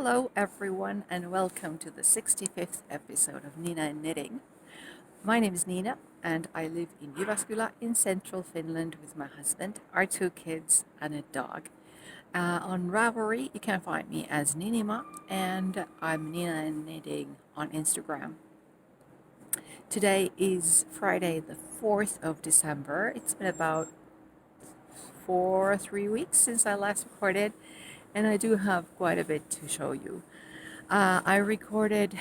Hello everyone and welcome to the 65th episode of NiinaN Knitting. My name is Niina and I live in Jyväskylä in central Finland with my husband, our two kids and a dog. On Ravelry you can find me as Ninima and I'm NiinaN Knitting on Instagram. Today is Friday the 4th of December. It's been about 3 weeks since I last recorded, and I do have quite a bit to show you. I recorded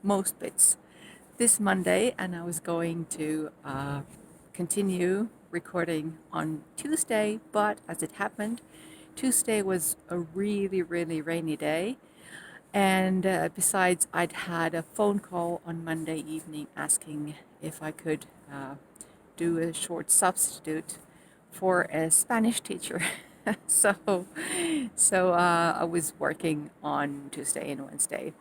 most bits this Monday, and I was going to continue recording on Tuesday, but as it happened, Tuesday was a really rainy day, and besides, I'd had a phone call on Monday evening asking if I could do a short substitute for a Spanish teacher. so I was working on Tuesday and Wednesday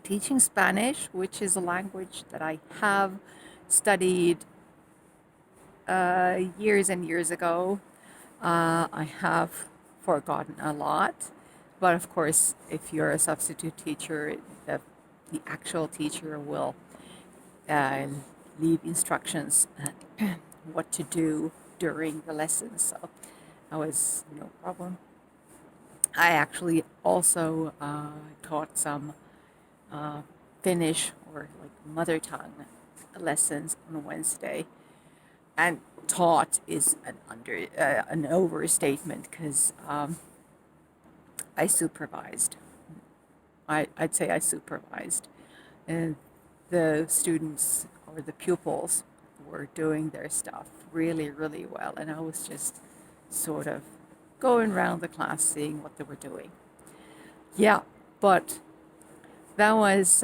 teaching Spanish, which is a language that I have studied years and years ago. I have forgotten a lot, but of course, if you're a substitute teacher, the actual teacher will leave instructions what to do during the lessons, so that was no problem. I actually also taught some Finnish or like mother tongue lessons on Wednesday, and taught is an overstatement because I supervised. I'd say I supervised, and the students or the pupils were doing their stuff really well, and I was just sort of going around the class seeing what they were doing. Yeah, but that was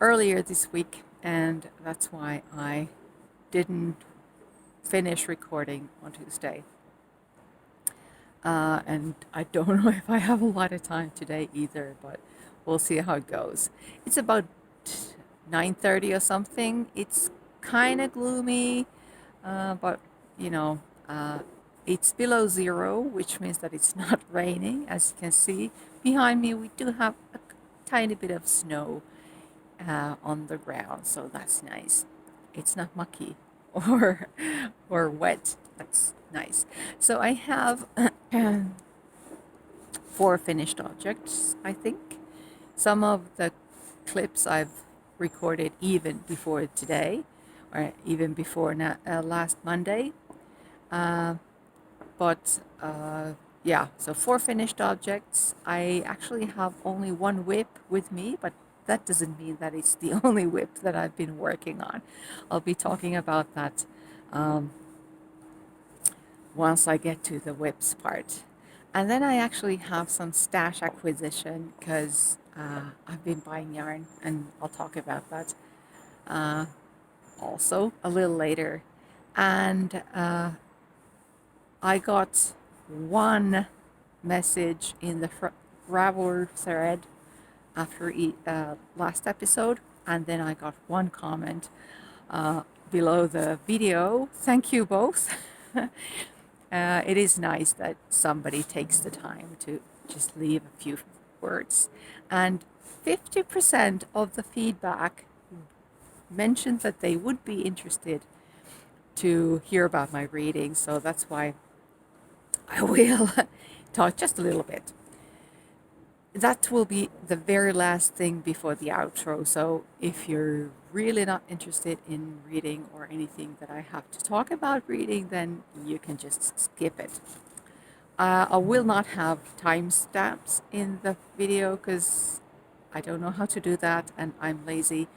earlier this week, and that's why I didn't finish recording on Tuesday. And I don't know if I have a lot of time today either, but we'll see how it goes. It's about 9:30 or something. It's kind of gloomy, but you know, it's below zero, which means that it's not raining. As you can see behind me, we do have a tiny bit of snow on the ground, so that's nice. It's not mucky or wet. That's nice. So I have 4 finished objects, I think. Some of the clips I've recorded even before today, or even before last Monday. Yeah, so 4 finished objects. I actually have only one whip with me, but that doesn't mean that it's the only whip that I've been working on. I'll be talking about that once I get to the whips part. And then I actually have some stash acquisition because I've been buying yarn, and I'll talk about that also a little later. And I got one message in the Ravelry thread after last episode, and then I got one comment below the video. Thank you both. It is nice that somebody takes the time to just leave a few words, and 50% of the feedback mentioned that they would be interested to hear about my reading, so that's why I will talk just a little bit. That will be the very last thing before the outro, so if you're really not interested in reading or anything that I have to talk about reading, then you can just skip it. I will not have timestamps in the video because I don't know how to do that, and I'm lazy,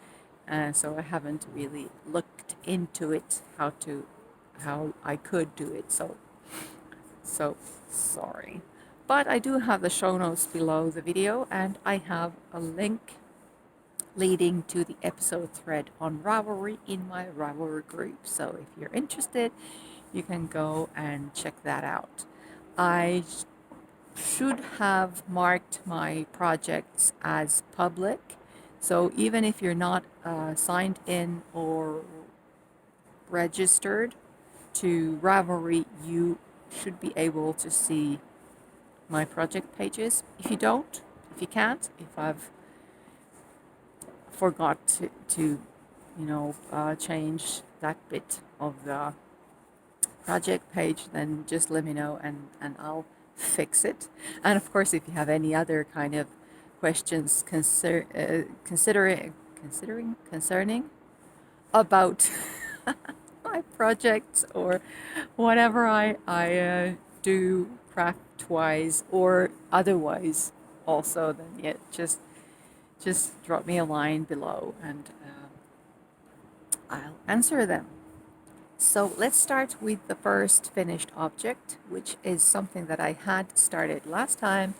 so I haven't really looked into it how I could do it, so sorry. But I do have the show notes below the video, and I have a link leading to the episode thread on Ravelry in my Ravelry group. So if you're interested, you can go and check that out. I should have marked my projects as public. So even if you're not signed in or registered to Ravelry, you should be able to see my project pages. If you can't, if I've forgot to change that bit of the project page, then just let me know and I'll fix it. And of course, if you have any other kind of questions concerning about my projects or whatever I do craft wise or otherwise also, then yeah, just drop me a line below and I'll answer them. So let's start with the first finished object, which is something that I had started last time.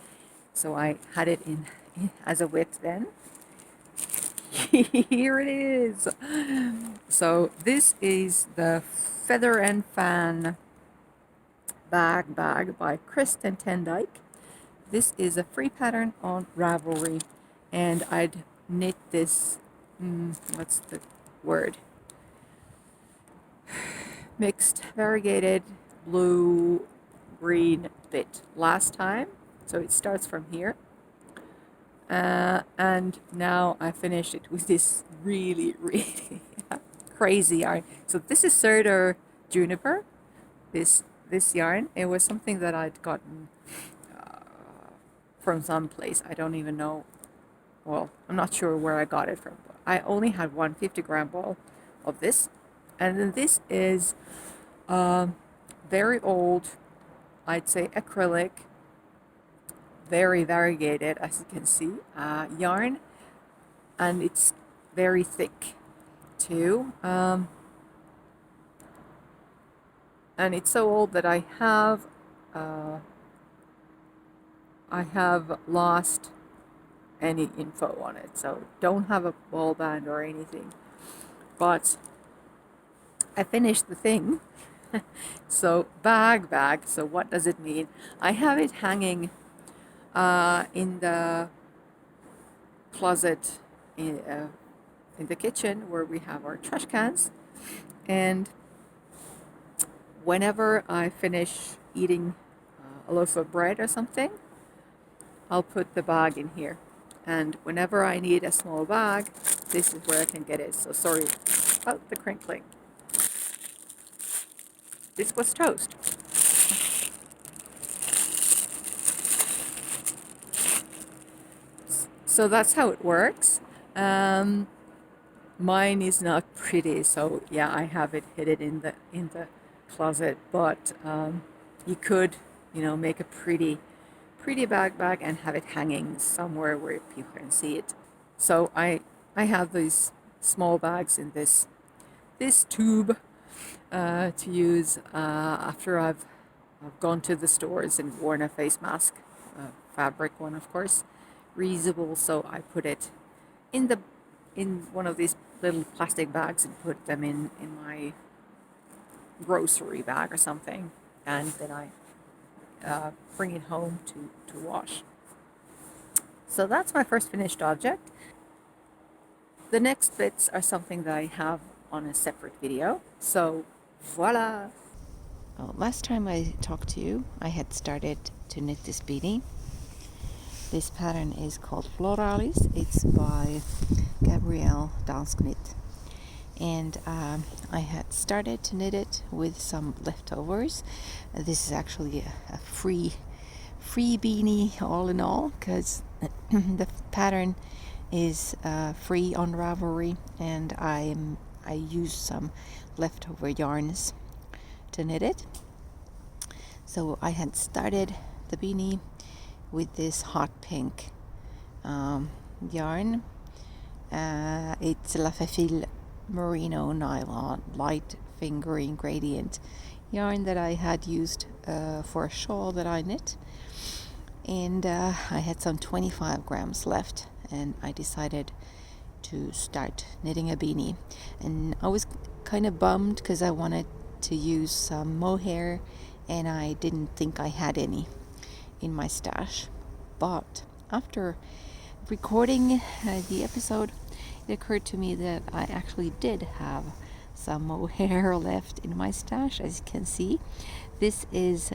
So I had it in as a width then. Here it is. So this is the Feather and Fan bag by Kristen Tendyke. This is a free pattern on Ravelry, and I'd knit this, what's the word? Mixed variegated blue green bit last time. So it starts from here. And now I finished it with this really crazy yarn. So this is Sirdar Juniper, this yarn. It was something that I'd gotten from some place. I don't even know. Well, I'm not sure where I got it from. I only had one 50-gram ball of this. And then this is very old, I'd say acrylic, very variegated, as you can see, yarn, and it's very thick too. And it's so old that I have lost any info on it, so don't have a ball band or anything. But I finished the thing. So bag. So what does it mean? I have it hanging in the closet in the kitchen where we have our trash cans, and whenever I finish eating a loaf of bread or something, I'll put the bag in here, and whenever I need a small bag, this is where I can get it. So sorry about the crinkling. This was toast. So that's how it works. Mine is not pretty, so yeah, I have it hidden in the closet. But you could, make a pretty bag and have it hanging somewhere where people can see it. So I have these small bags in this tube to use after I've gone to the stores and worn a face mask, fabric one, of course, reusable. So I put it in one of these little plastic bags and put them in my grocery bag or something, and then I bring it home to wash. So that's my first finished object. The next bits are something that I have on a separate video. So voila! Last time I talked to you, I had started to knit this beanie. This pattern is called Floralis. It's by Gabrielle Dansknit. And I had started to knit it with some leftovers. This is actually a free beanie all in all, because the pattern is free on Ravelry, and I used some leftover yarns to knit it. So I had started the beanie with this hot pink yarn. It's LaFeéFil Merino Nylon light fingering gradient yarn that I had used for a shawl that I knit, and I had some 25 grams left, and I decided to start knitting a beanie. And I was kind of bummed because I wanted to use some mohair, and I didn't think I had any in my stash. But after recording the episode, it occurred to me that I actually did have some mohair left in my stash. As you can see, this is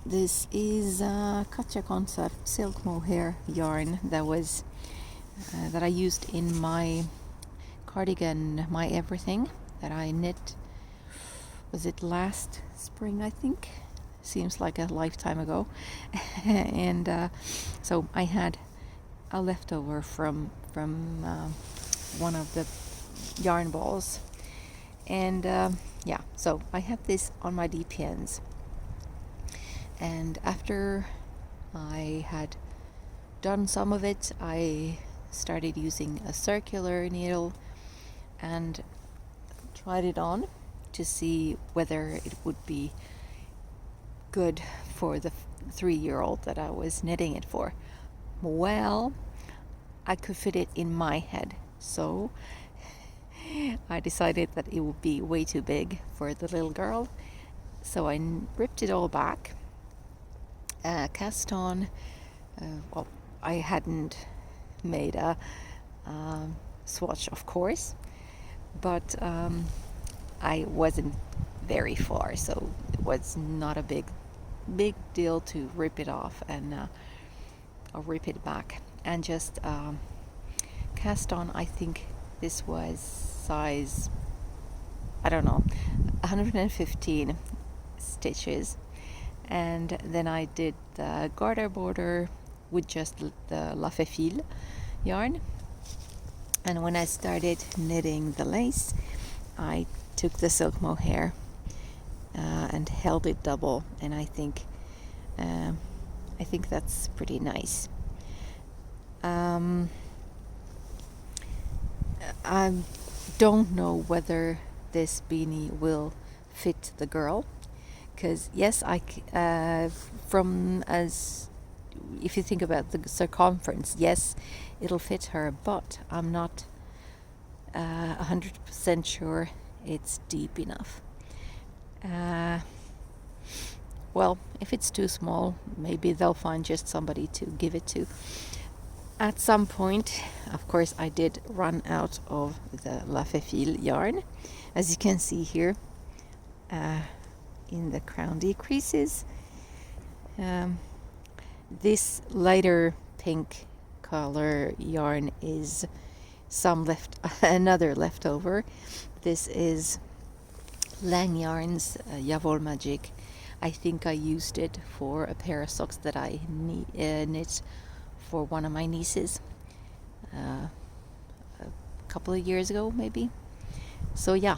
This is Katia concept silk mohair yarn that I used in my cardigan, my everything, that I knit. Was it last spring? I think. Seems like a lifetime ago. And so I had a leftover from one of the yarn balls, and yeah. So I have this on my DPNs, and after I had done some of it, I started using a circular needle and tried it on to see whether it would be good for the 3-year-old that I was knitting it for. Well, I could fit it in my head, so I decided that it would be way too big for the little girl. So I ripped it all back, cast on. Well, I hadn't made a swatch, of course, but I wasn't very far, so it was not a big deal to rip it off and or rip it back and just cast on. I think this was size, I don't know, 115 stitches, and then I did the garter border with just the LaFeéFil yarn. And when I started knitting the lace, I took the silk mohair and held it double, and I think that's pretty nice. I don't know whether this beanie will fit the girl, because yes, from as if you think about the circumference, yes, it'll fit her, but I'm not 100% sure it's deep enough. Well, if it's too small, maybe they'll find just somebody to give it to. At some point, of course, I did run out of the LaFeéFil yarn, as you can see here in the crown decreases. This lighter pink color yarn is another leftover. This is Lang Yarn's Jawoll Magic. I think I used it for a pair of socks that I knit for one of my nieces a couple of years ago, maybe. So yeah,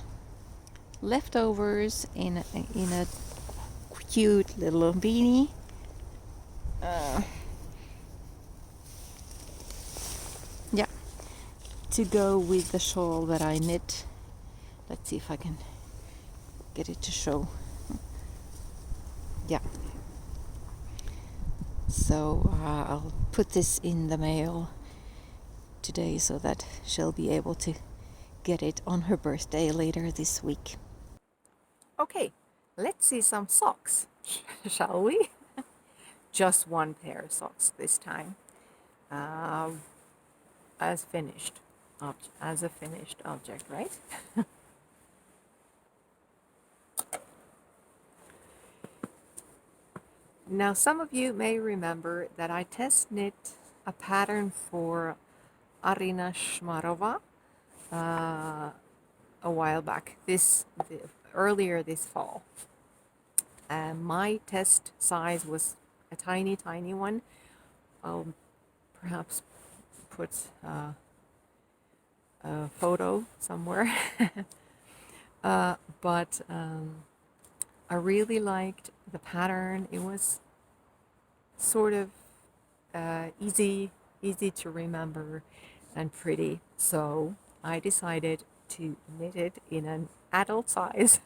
leftovers in a cute little beanie. Yeah, to go with the shawl that I knit. Let's see if I can get it to show. Yeah. So I'll put this in the mail today so that she'll be able to get it on her birthday later this week. Okay, let's see some socks, shall we? Just one pair of socks this time, as a finished object, right? Now, some of you may remember that I test knit a pattern for Arina Shmarova a while back, earlier this fall. My test size was a tiny one. I'll perhaps put a photo somewhere. But I really liked the pattern. It was sort of easy to remember and pretty. So I decided to knit it in an adult size.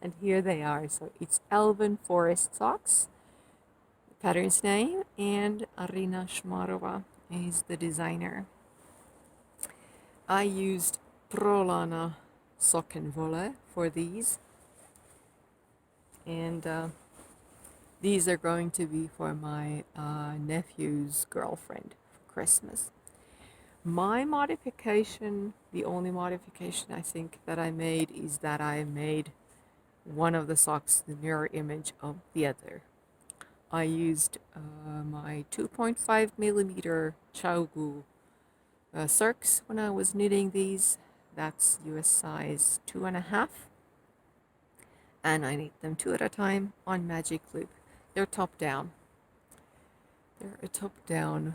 And here they are. So it's Alvin Forest socks, the pattern's name, and Arina Shmarova is the designer. I used ProLana Sockenwolle for these, and these are going to be for my nephew's girlfriend for Christmas. My modification, the only modification I think that I made, is that I made one of the socks the mirror image of the other. I used my 2.5 millimeter Jawoll circs when I was knitting these. That's US size 2.5, and I knit them 2 at a time on magic loop. They're top down. They're a top down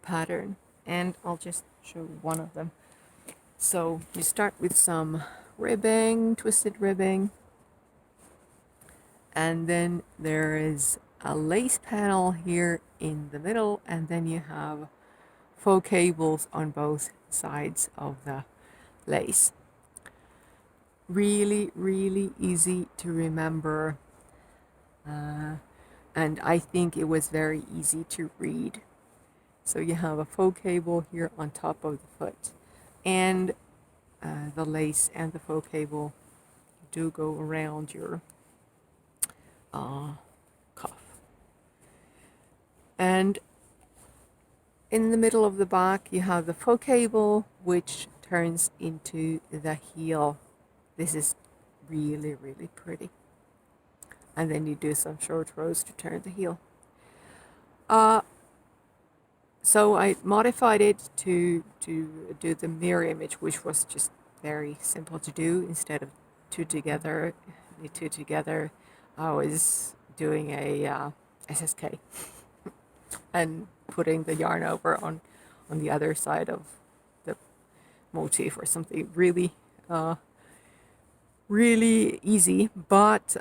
pattern, and I'll just show one of them. So you start with some ribbing, twisted ribbing, and then there is a lace panel here in the middle, and then you have faux cables on both sides of the lace. Really, really easy to remember, and I think it was very easy to read. So you have a faux cable here on top of the foot, and the lace and the faux cable do go around your cuff. And in the middle of the back, you have the faux cable, which turns into the heel. This is really, really pretty. And then you do some short rows to turn the heel. So I modified it to do the mirror image, which was just very simple to do. Instead of two together, I was doing a SSK and putting the yarn over on the other side of the motif or something really really easy. But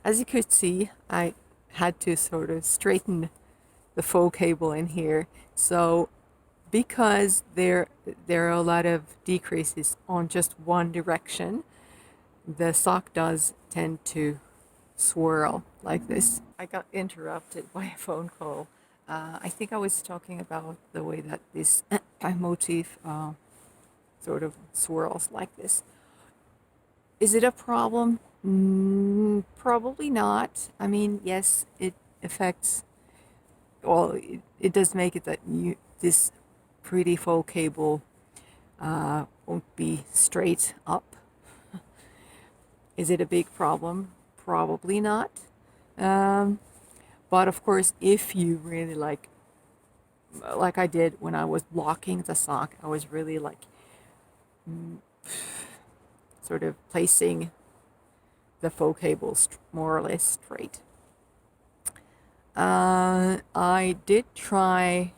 as you could see, I had to sort of straighten the faux cable in here. So because there are a lot of decreases on just one direction, the sock does tend to swirl like this. I got interrupted by a phone call. I think I was talking about the way that this motif sort of swirls like this. Is it a problem? Probably not. I mean, yes, it affects, well, it does make it that this pretty faux cable won't be straight up. Is it a big problem? Probably not. But of course, if you really like I did when I was blocking the sock, I was really like sort of placing the faux cables more or less straight. I did try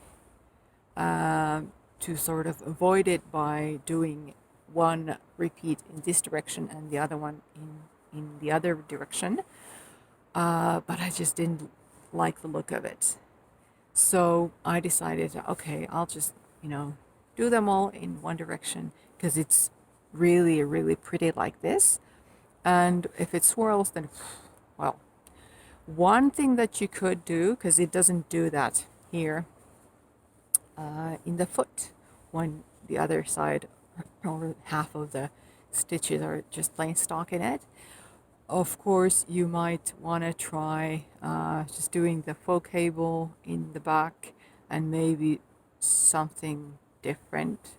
to sort of avoid it by doing one repeat in this direction and the other one in the other direction, but I just didn't like the look of it. So I decided, okay, I'll just, do them all in one direction because it's really, really pretty like this. And if it swirls, then, well, one thing that you could do, because it doesn't do that here, in the foot, when the other side or half of the stitches are just plain stockinette. Of course, you might want to try just doing the faux cable in the back and maybe something different.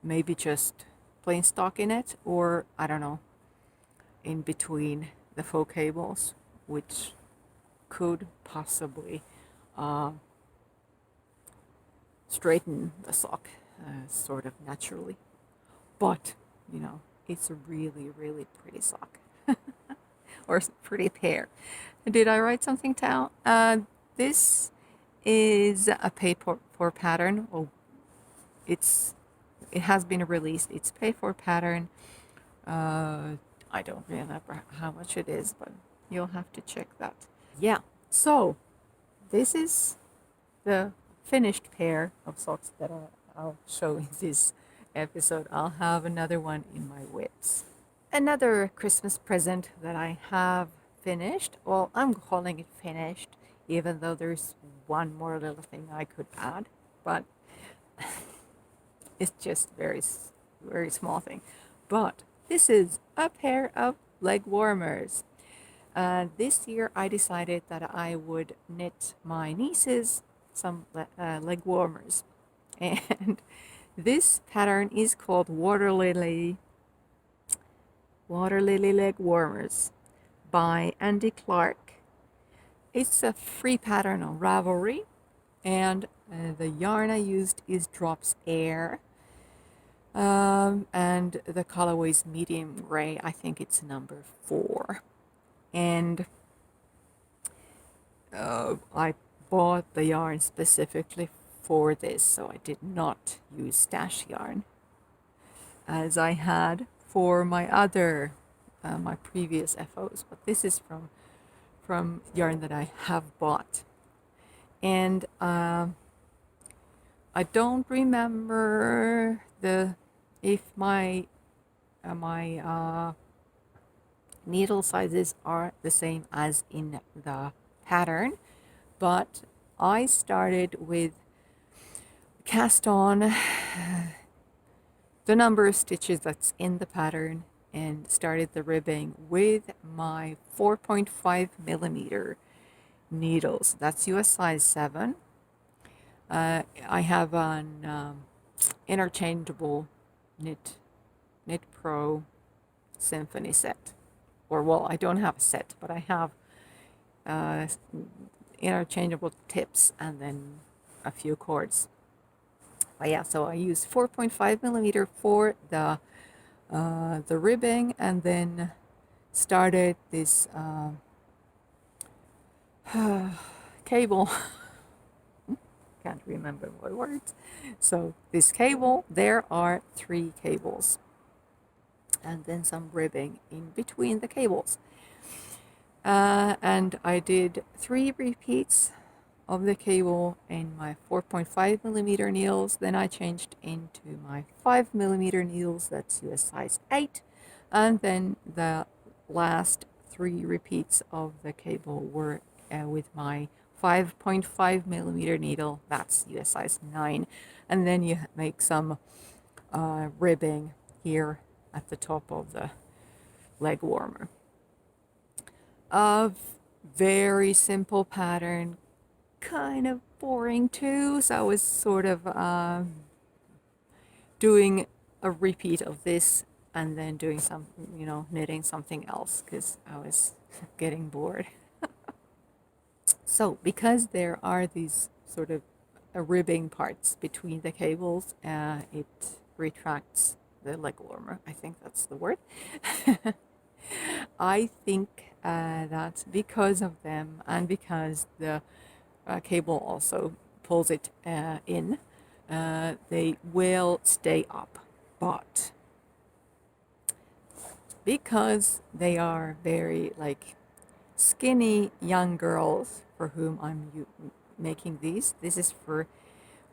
Maybe just plain stockinette, or I don't know, in between the faux cables, which could possibly straighten the sock sort of naturally. But, it's a really, really pretty sock. Or pretty pair. Did I write something down? This is a pay for pattern. Oh, it has been released. It's pay for pattern. I don't remember how much it is, but you'll have to check that. Yeah. So this is the finished pair of socks that I'll show in this episode. I'll have another one in my whips. Another Christmas present that I have finished. Well, I'm calling it finished, even though there's one more little thing I could add, but it's just very, very small thing. But this is a pair of leg warmers. This year I decided that I would knit my nieces some leg warmers. And this pattern is called Waterlily Leg Warmers by Andy Clark. It's a free pattern on Ravelry, and the yarn I used is Drops Air, and the colorway is medium gray. I think it's number 4. And I bought the yarn specifically for this, so I did not use stash yarn as I had for my other my previous FOs, but this is from yarn that I have bought. And I don't remember if my needle sizes are the same as in the pattern, but I started with cast on the number of stitches that's in the pattern and started the ribbing with my 4.5 millimeter needles. That's US size 7. I have an interchangeable Knit Pro Symphony set. Or, well, I don't have a set, but I have interchangeable tips and then a few cords. But yeah, so I used 4.5 millimeter for the ribbing, and then started this cable. Can't remember my words. So this cable, there are 3 cables, and then some ribbing in between the cables. And I did 3 repeats of the cable in my 4.5 millimeter needles. Then I changed into my 5 millimeter needles, that's US size 8. And then the last 3 repeats of the cable were with my 5.5 millimeter needle, that's US size 9. And then you make some ribbing here at the top of the leg warmer. A very simple pattern, kind of boring too, so I was sort of doing a repeat of this and then doing some, knitting something else because I was getting bored. So because there are these sort of ribbing parts between the cables, it retracts the leg warmer. I think that's the word. I think that because of them and because the cable also pulls it in, they will stay up. But because they are very skinny young girls for whom I'm making these, this is for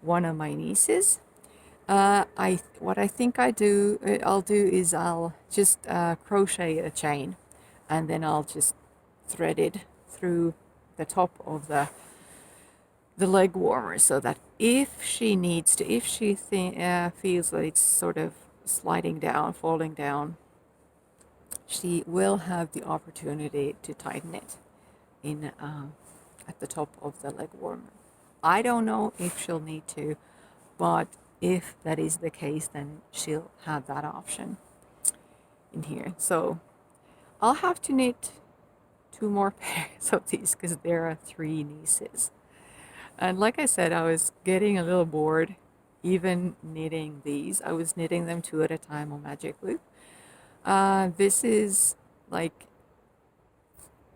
one of my nieces. What I think I'll do is I'll just crochet a chain, and then I'll just thread it through the top of the leg warmer, so that if she needs to, if she feels that it's sort of sliding down, falling down, she will have the opportunity to tighten it in at the top of the leg warmer. I don't know if she'll need to, but if that is the case, then she'll have that option in here. So I'll have to knit 2 more pairs of these because there are 3 nieces. And like I said, I was getting a little bored even knitting these. I was knitting them 2 at a time on Magic Loop. This is like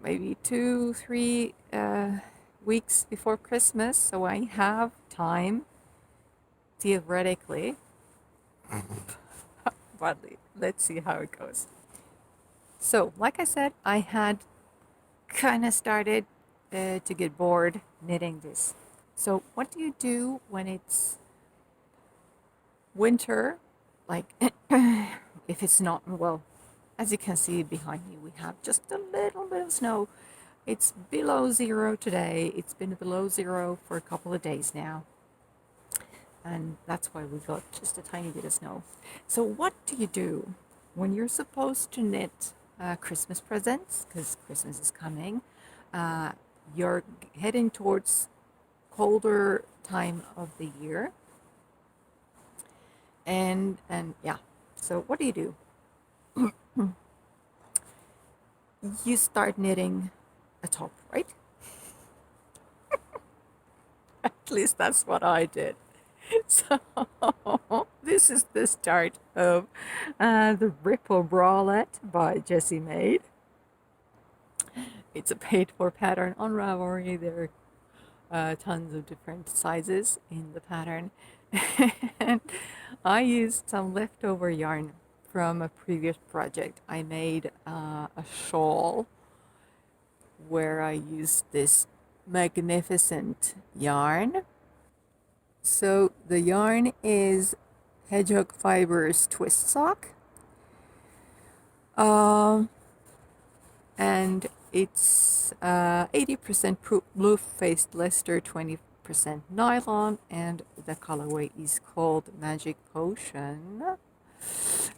maybe 2-3 weeks before Christmas, so I have time theoretically, but let's see how it goes. So like I said, I had kind of started to get bored knitting this. So what do you do when it's winter? Like if it's not, well, as you can see behind me, we have just a little bit of snow. It's below 0 today. It's been below 0 for a couple of days now. And that's why we got just a tiny bit of snow. So what do you do when you're supposed to knit Christmas presents? Because Christmas is coming. You're heading towards colder time of the year. And yeah, so what do you do? you start knitting a top, right? At least that's what I did. So this is the start of the Ripple Bralette by Jessie Maid. It's a paid-for pattern on Ravelry. There are tons of different sizes in the pattern. And I used some leftover yarn from a previous project. I made a shawl where I used this magnificent yarn. So the yarn is Hedgehog Fibres Twist Sock. And it's 80% blue-faced Leicester, 20% nylon, and the colorway is called Magic Potion.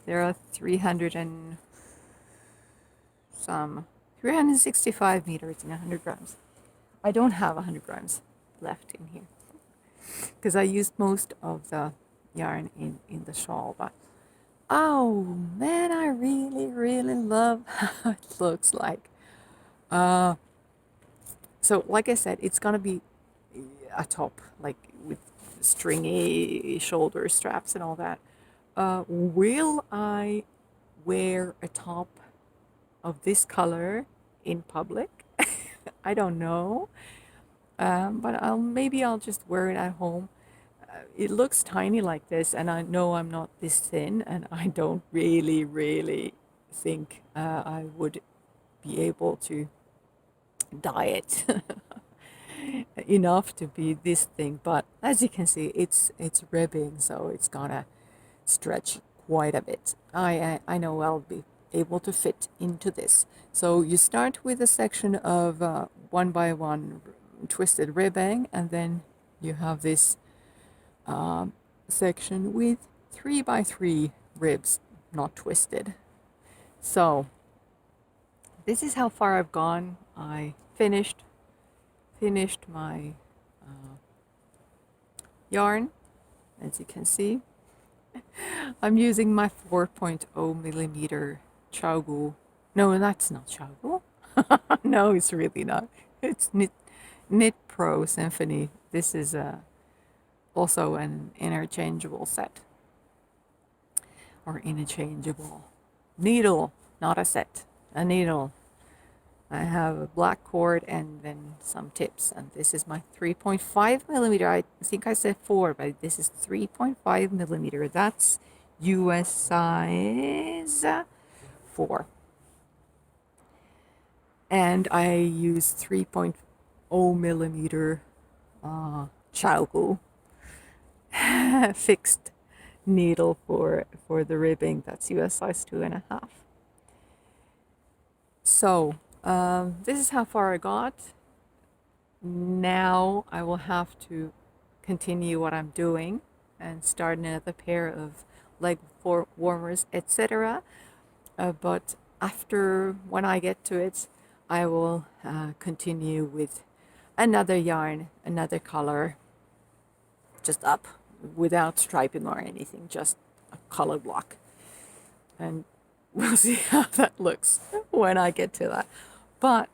There are 365 meters in 100 grams. I don't have 100 grams left in here because I used most of the yarn in the shawl, but oh man, I really, really love how it looks like. So like I said, it's gonna be a top, like with stringy shoulder straps and all that. Will I wear a top of this color in public? I don't know, but maybe I'll just wear it at home. It looks tiny like this, and I know I'm not this thin, and I don't really think I would be able to diet enough to be this thing. But as you can see, it's ribbing, so it's gonna stretch quite a bit. I know I'll be able to fit into this. So you start with a section of 1x1 twisted ribbing, and then you have this section with 3x3 ribs, not twisted. So this is how far I've gone. I finished my yarn, as you can see. I'm using my 4.0 millimeter Jawoll. No, that's not Jawoll. No, it's really not. It's Knit Pro Symphony. This is also an interchangeable set, or interchangeable needle, not a set, a needle. I have a black cord and then some tips, and this is my 3.5 millimeter. I think I said 4, but this is 3.5 millimeter. That's US size 4. And I use 3.0 millimeter Jawoll fixed needle for the ribbing. That's US size 2.5. So this is how far I got. Now I will have to continue what I'm doing and start another pair of leg warmers, etc. But after, when I get to it, I will continue with another yarn, another color, just up, without striping or anything, just a color block. And we'll see how that looks when I get to that. But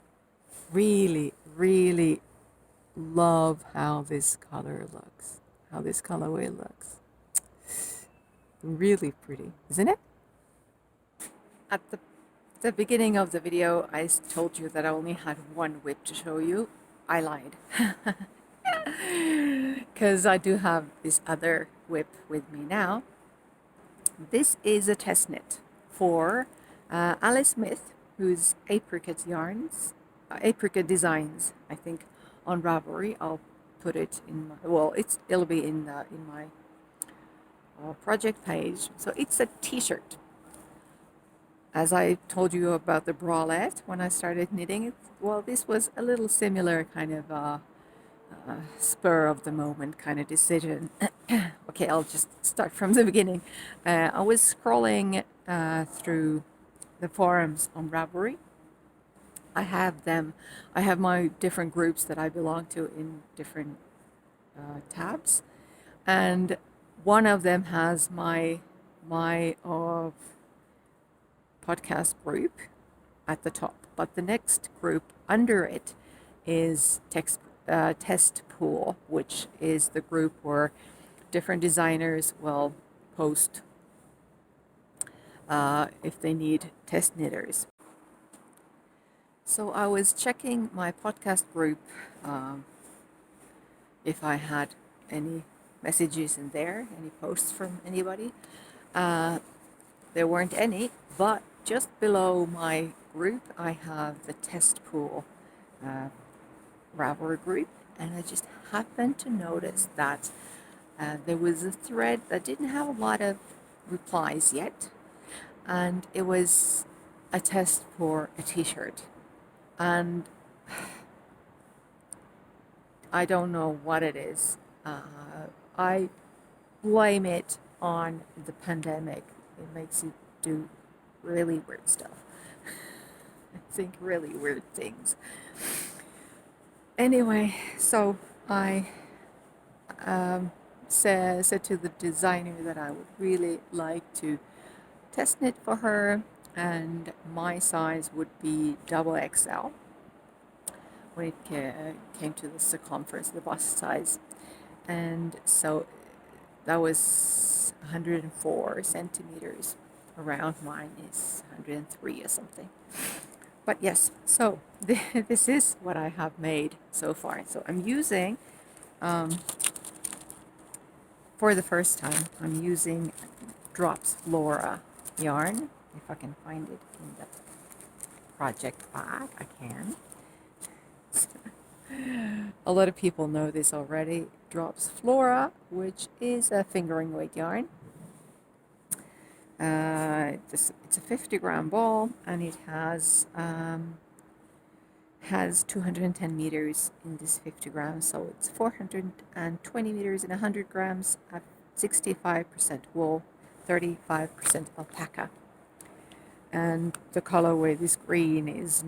really love how this color looks, how this colorway looks. Really pretty, isn't it? At the beginning of the video, I told you that I only had one whip to show you. I lied. Because I do have this other whip with me now. This is a test knit for Alice Smith, who's Apricot Yarns, Apricot Designs, I think, on Ravelry. I'll put it in my, well, it'll be in my project page. So it's a t-shirt. As I told you about the bralette when I started knitting it, well, this was a little similar kind of spur of the moment kind of decision. Okay, I'll just start from the beginning. I was scrolling through the forums on Ravelry. I have my different groups that I belong to in different tabs, and one of them has my podcast group at the top, but the next group under it is test pool, which is the group where different designers will post if they need test knitters. So I was checking my podcast group if I had any messages in there, any posts from anybody. There weren't any, but just below my group I have the test pool Ravelry group, and I just happened to notice that there was a thread that didn't have a lot of replies yet, and it was a test for a t-shirt, and I don't know what it is. I blame it on the pandemic. It makes you do really weird stuff. I think really weird things. Anyway, so I said to the designer that I would really like to test knit for her, and my size would be double XL when it came to the circumference, the bust size. And so that was 104 centimeters. Around mine is 103 or something. But yes, so this is what I have made so far. So I'm using, for the first time, I'm using Drops Flora yarn. If I can find it in the project bag, I can. A lot of people know this already. Drops Flora, which is a fingering weight yarn. It's a 50-gram ball, and it has 210 meters in this 50 grams, so it's 420 meters in 100 grams at 65% wool, 35% alpaca. And the colorway, this green, is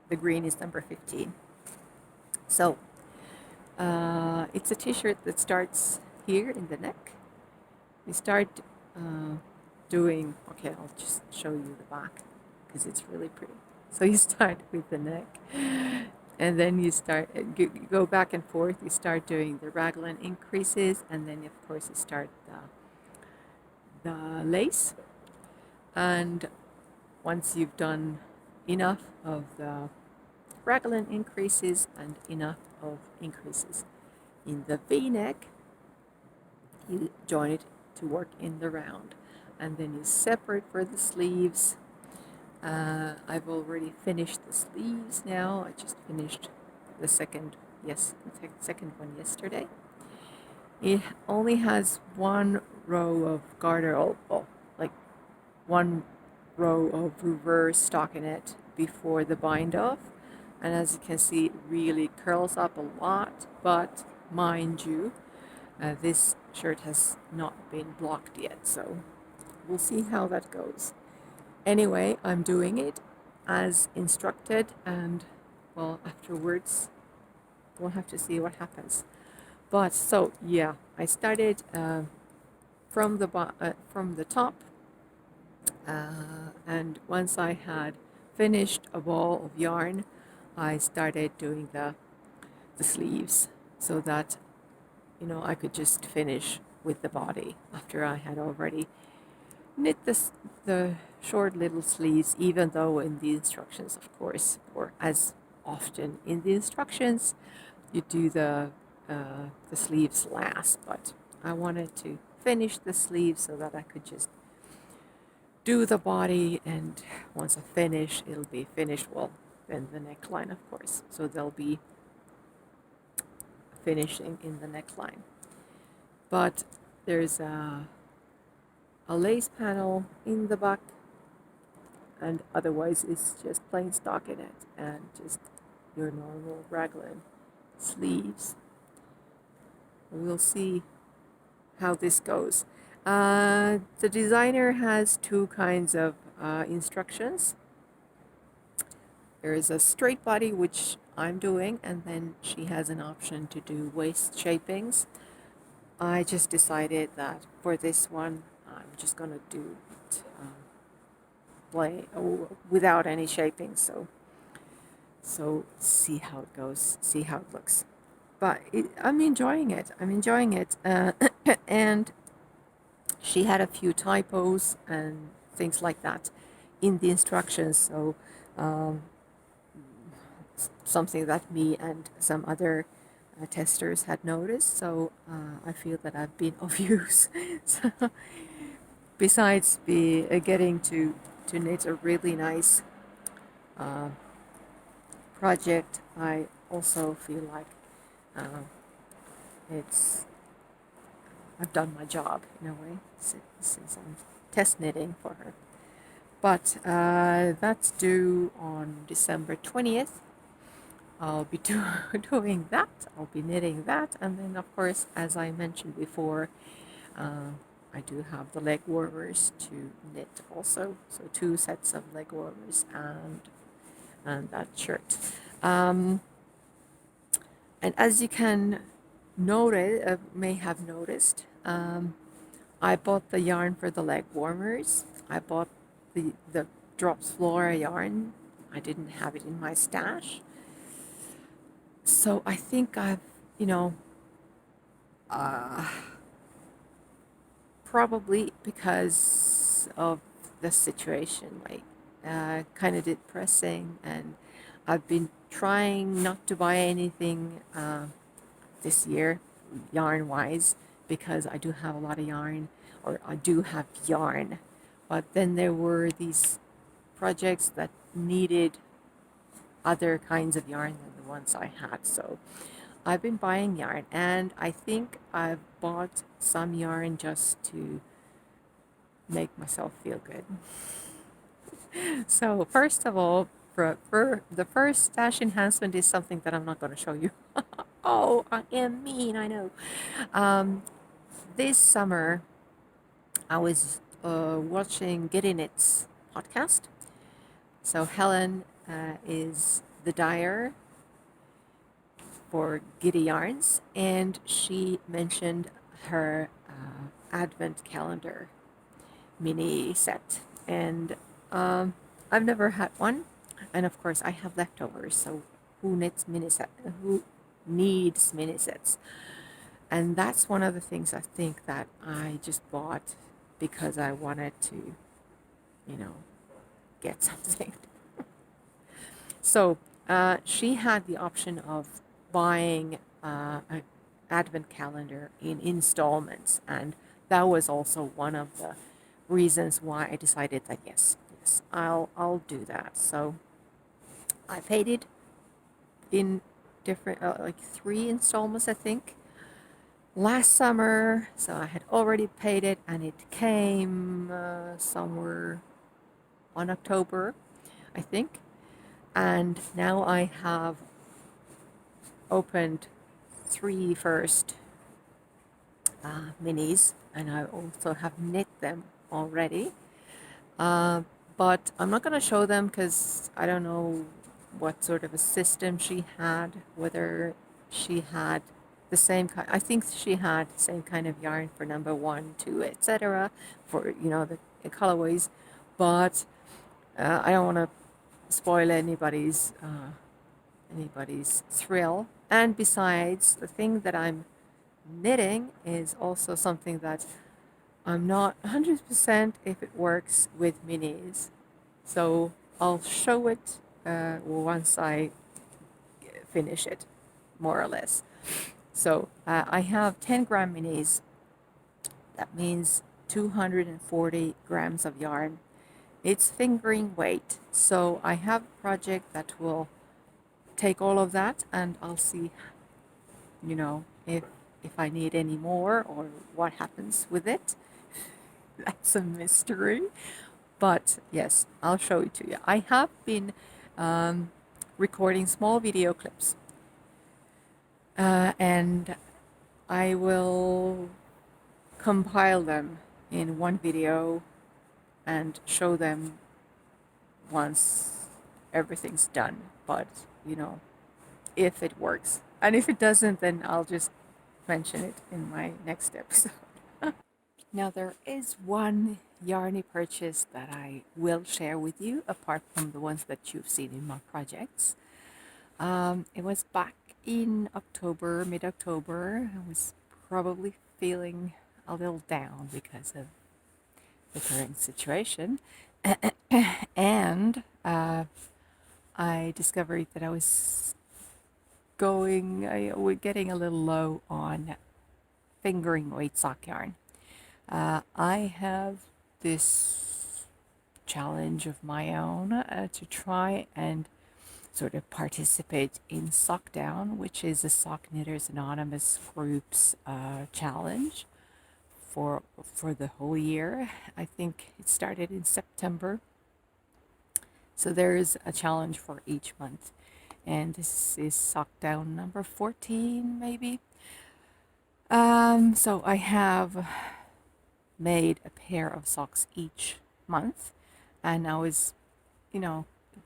the green is number 15. So it's a t-shirt that starts here in the neck. You start doing, okay, I'll just show you the back because it's really pretty. So you start with the neck, and then you go back and forth. You start doing the raglan increases, and then of course you start the lace. And once you've done enough of the raglan increases and enough of increases in the V-neck, you join it to work in the round, and then you separate for the sleeves. I've already finished the sleeves now. I just finished the second one yesterday. It only has one row of garter, like one row of reverse stockinette before the bind off, and as you can see, it really curls up a lot. But mind you, this shirt has not been blocked yet, so we'll see how that goes. Anyway, I'm doing it as instructed, and well, afterwards we'll have to see what happens. But so yeah, I started from the top, and once I had finished a ball of yarn, I started doing the sleeves, so that I could just finish with the body after I had already knit the short little sleeves, even though in the instructions, of course, or as often in the instructions, you do the sleeves last. But I wanted to finish the sleeves so that I could just do the body, and once I finish, it'll be finished. Well, then the neckline, of course, so they'll be finishing in the neckline. But there's a lace panel in the back, and otherwise it's just plain stockinette and just your normal raglan sleeves. We'll see how this goes. The designer has two kinds of instructions. There is a straight body, which I'm doing, and then she has an option to do waist shapings. I just decided that for this one I'm just gonna do it without any shaping. So see how it goes, see how it looks. But I'm enjoying it. I'm enjoying it. And she had a few typos and things like that in the instructions. So um, something that me and some other testers had noticed. So I feel that I've been of use. So besides getting to knit a really nice uh, project, I also feel like uh, it's I've done my job in a way since I'm test knitting for her. But that's due on December 20th. I'll be doing that. I'll be knitting that. And then, of course, as I mentioned before, I do have the leg warmers to knit also. So 2 sets of leg warmers and that shirt. And as you can notice, may have noticed, I bought the yarn for the leg warmers. I bought the Drops Flora yarn. I didn't have it in my stash. So I think I've, probably because of the situation, like kind of depressing, and I've been trying not to buy anything this year, yarn wise, because I do have a lot of yarn, or I do have yarn, but then there were these projects that needed other kinds of yarn than the ones I had. So I've been buying yarn, and I think I've bought some yarn just to make myself feel good. So first of all, for the first stash enhancement is something that I'm not going to show you. Oh, I am mean, I know. This summer, I was watching Getting It's podcast. So Helen is the dyer for Giddy Yarns, and she mentioned her advent calendar mini set, and I've never had one, and of course I have leftovers. So who needs mini sets? And that's one of the things I think that I just bought because I wanted to, get something. So she had the option of buying an advent calendar in installments, and that was also one of the reasons why I decided that yes, I'll do that. So I paid it in different like 3 installments, I think, last summer. So I had already paid it, and it came somewhere on October, I think. And now I have opened 3 first minis, and I also have knit them already. But I'm not going to show them because I don't know what sort of a system she had, whether she had the same kind. I think she had the same kind of yarn for number 1, 2, etc. for the colorways, but I don't want to spoil anybody's thrill. And besides, the thing that I'm knitting is also something that I'm not 100% if it works with minis. So I'll show it once I finish it, more or less. So I have 10-gram minis. That means 240 grams of yarn. It's fingering weight. So I have a project that will take all of that, and I'll see, if I need any more or what happens with it. That's a mystery. But yes, I'll show it to you. I have been recording small video clips, and I will compile them in one video and show them once everything's done. But if it works, and if it doesn't, then I'll just mention it in my next episode. Now there is one yarny purchase that I will share with you, apart from the ones that you've seen in my projects. It was back in October, mid-October. I was probably feeling a little down because of the current situation. And I discovered that I was we're getting a little low on fingering weight sock yarn. I have this challenge of my own to try and sort of participate in Sock Down, which is a Sock Knitters Anonymous group's challenge for the whole year. I think it started in September. So there is a challenge for each month. And this is Sock Down number 14, maybe. So I have made a pair of socks each month, and I was,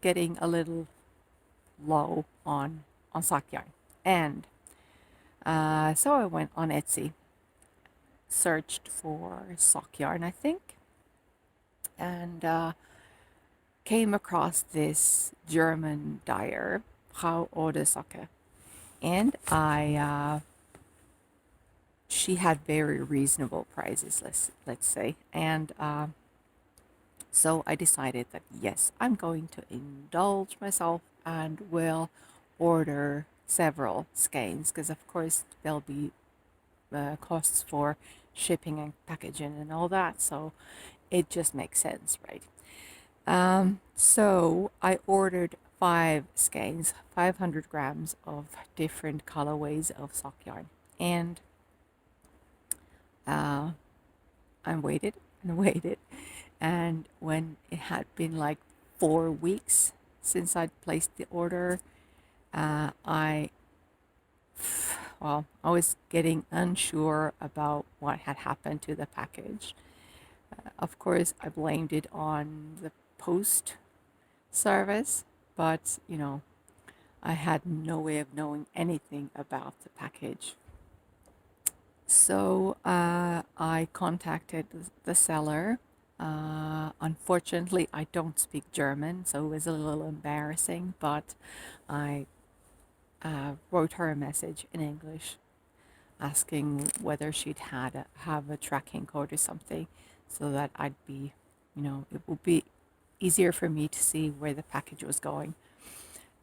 getting a little low on sock yarn. And so I went on Etsy, searched for sock yarn, I think, and came across this German dyer, Frau Ode Socke. And she had very reasonable prices, let's say. And so I decided that yes, I'm going to indulge myself and will order several skeins, because of course there'll be costs for shipping and packaging and all that. So it just makes sense, right? So I ordered 5 skeins, 500 grams of different colorways of sock yarn. And I waited and waited. And when it had been like 4 weeks since I'd placed the order, I was getting unsure about what had happened to the package. Of course, I blamed it on the post service, but I had no way of knowing anything about the package. So I contacted the seller. Unfortunately, I don't speak German, so it was a little embarrassing, but I wrote her a message in English asking whether she'd have a tracking code or something, so that I'd be, it would be easier for me to see where the package was going.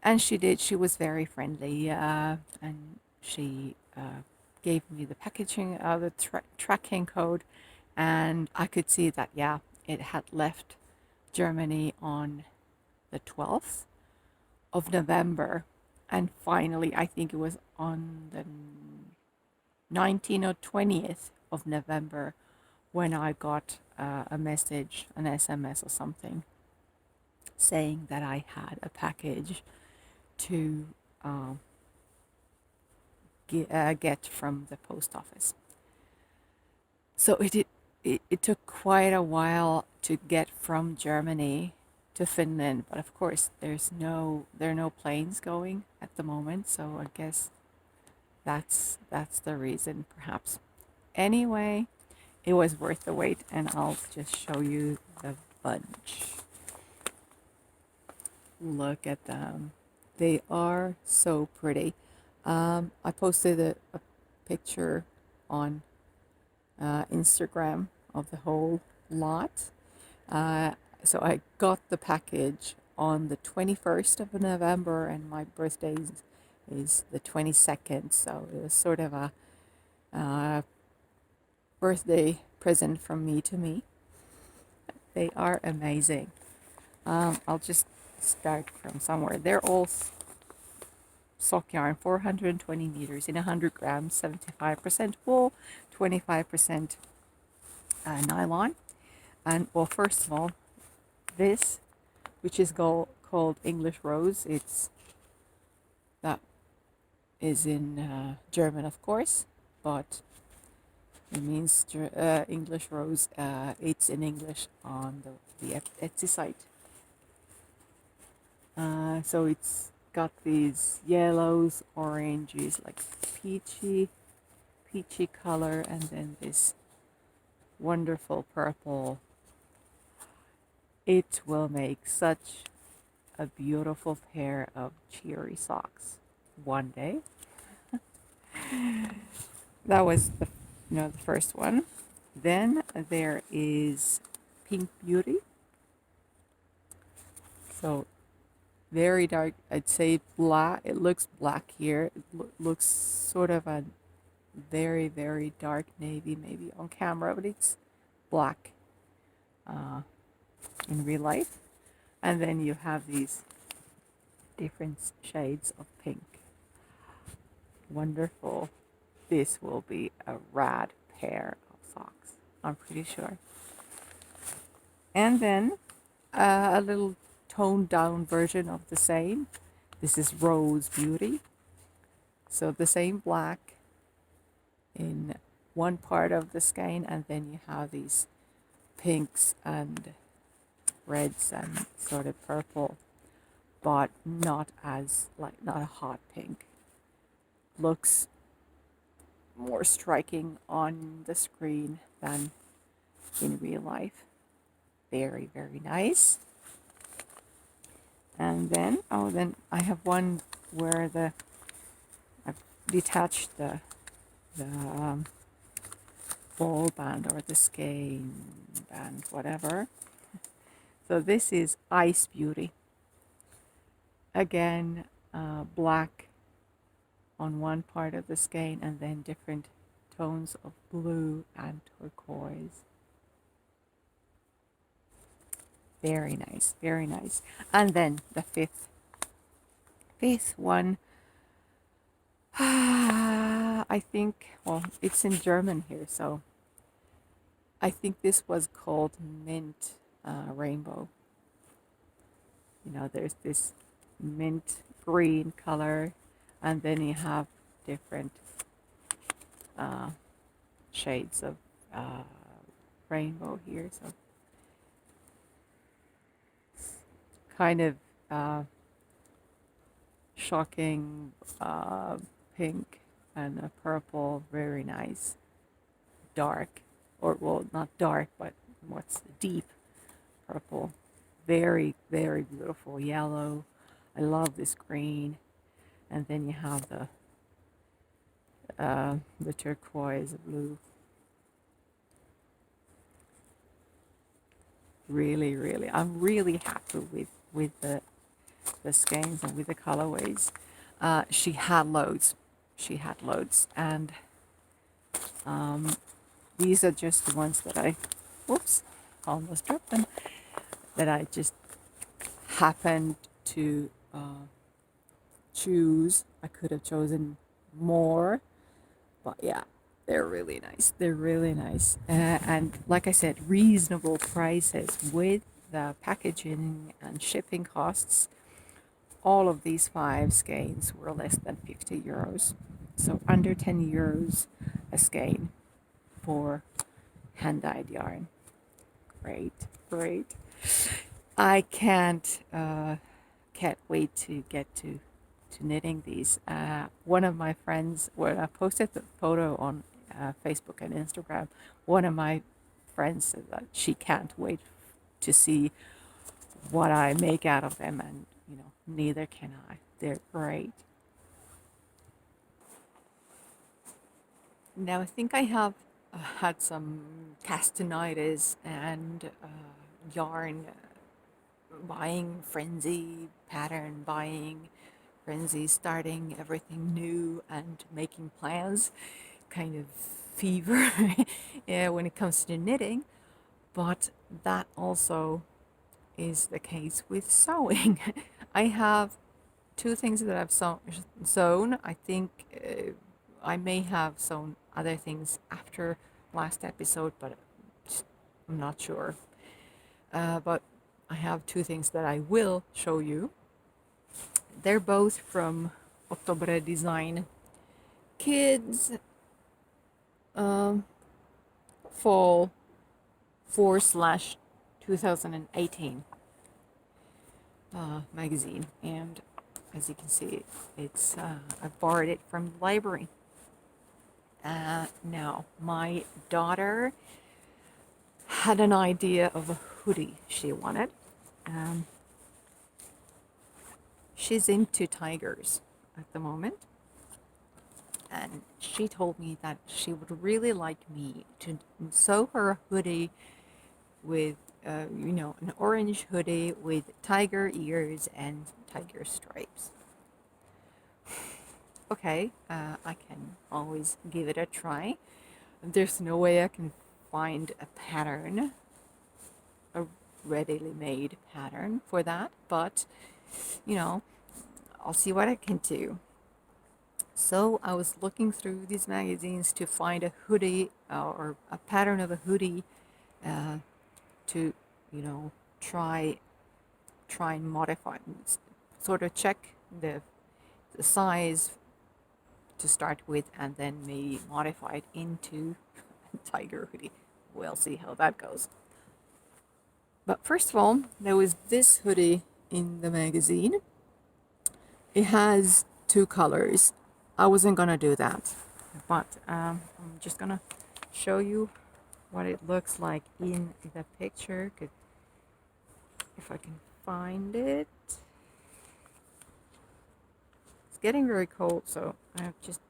And she did. She was very friendly, and she gave me the packaging, the tracking code, and I could see that, yeah, it had left Germany on the 12th of November. And finally, I think it was on the 19th or 20th of November when I got a message, an SMS or something, saying that I had a package to get from the post office. So it took quite a while to get from Germany to Finland, but of course there are no planes going at the moment, so I guess that's the reason, perhaps. Anyway, it was worth the wait, and I'll just show you the bunch. Look at them. They are so pretty. I posted a picture on Instagram of the whole lot. So I got the package on the 21st of November, and my birthday is the 22nd. So it was sort of a birthday present from me to me. They are amazing. I'll just start from somewhere. They're all sock yarn, 420 meters in 100 grams, 75% wool, 25% nylon. And well, first of all, this, which is called English Rose, that is in German, of course, but it means English Rose. It's in English on the Etsy site. So it's got these yellows, oranges, like peachy color, and then this wonderful purple. It will make such a beautiful pair of cheery socks one day. That was the first one. Then there is Pink Beauty. So very dark. I'd say black. It looks black here. It looks sort of a very, very dark navy maybe on camera, but it's black in real life. And then you have these different shades of pink. Wonderful. This will be a rad pair of socks, I'm pretty sure. And then a little toned down version of the same. This is Rose Beauty. So the same black in one part of the skein, and then you have these pinks and reds and sort of purple, but not a hot pink. Looks more striking on the screen than in real life. Very, very nice. And then, then I have one where I've detached the ball band or the skein band, whatever. So this is Ice Beauty. Again, black on one part of the skein, and then different tones of blue and turquoise. Very nice, very nice. And then the fifth one, I think, well, it's in German here, so I think this was called Mint Rainbow. There's this mint green color, and then you have different shades of rainbow here. So it's kind of shocking pink and a purple, very nice, dark, or well, not dark, but what's deep purple, very, very beautiful yellow. I love this green. And then you have the turquoise blue. Really, really, I'm really happy with the skeins and with the colorways. She had loads, and these are just the ones that I, whoops, almost dropped them, that I just happened to choose. I could have chosen more, but yeah, they're really nice. And like I said, reasonable prices with the packaging and shipping costs. All of these 5 skeins were less than 50 euros. So under 10 euros a skein for hand-dyed yarn. Great. I can't wait to get to knitting these. One of my friends, when I posted the photo on Facebook and Instagram, one of my friends said that she can't wait to see what I make out of them, and neither can I. They're great. Now I think I have had some castanitis and yarn buying frenzy, pattern buying frenzy, starting everything new and making plans, kind of fever when it comes to knitting. But that also is the case with sewing. I have 2 things that I've sewn. I think I may have sewn other things after last episode, but I'm not sure. But I have 2 things that I will show you. They're both from Ottobre Design Kids Fall 4/2018 magazine, and as you can see, it's I borrowed it from the library. Now my daughter had an idea of a hoodie she wanted. Um, she's into tigers at the moment, and she told me that she would really like me to sew her a hoodie with, an orange hoodie with tiger ears and tiger stripes. Okay, I can always give it a try. There's no way I can find a pattern, a readily made pattern for that, but I'll see what I can do. So I was looking through these magazines to find a hoodie or a pattern of a hoodie to, try and modify, sort of check the size to start with, and then maybe modify it into a tiger hoodie. We'll see how that goes. But first of all, there was this hoodie in the magazine. It has two colors. I wasn't gonna do that, but I'm just gonna show you what it looks like in the picture. If I can find it. It's getting very cold, so I just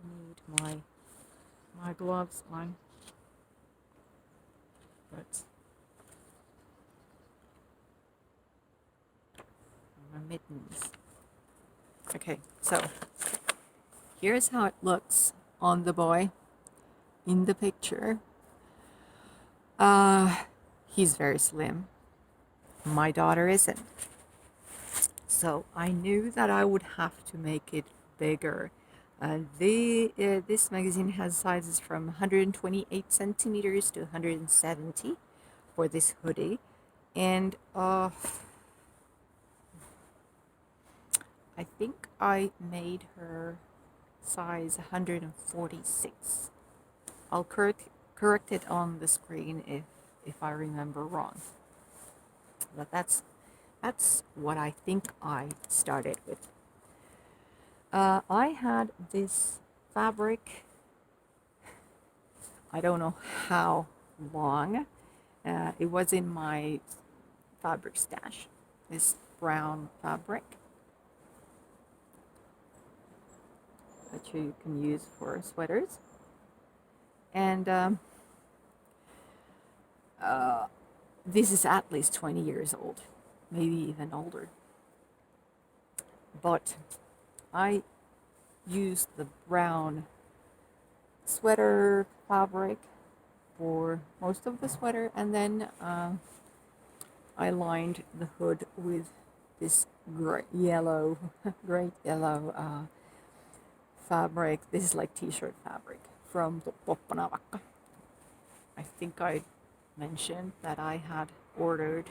need my gloves on. But my mittens. Okay, so here's how it looks on the boy in the picture. He's very slim. My daughter isn't. So I knew that I would have to make it bigger. This magazine has sizes from 128 centimeters to 170 for this hoodie. And I think I made her size 146. I'll correct it on the screen if I remember wrong. But that's what I think I started with. I had this fabric, I don't know how long. It was in my fabric stash, this brown fabric that you can use for sweaters. And this is at least 20 years old, maybe even older. But I used the brown sweater fabric for most of the sweater, and then I lined the hood with this great yellow fabric. This is like t-shirt fabric from Poppanavakka. I think I mentioned that I had ordered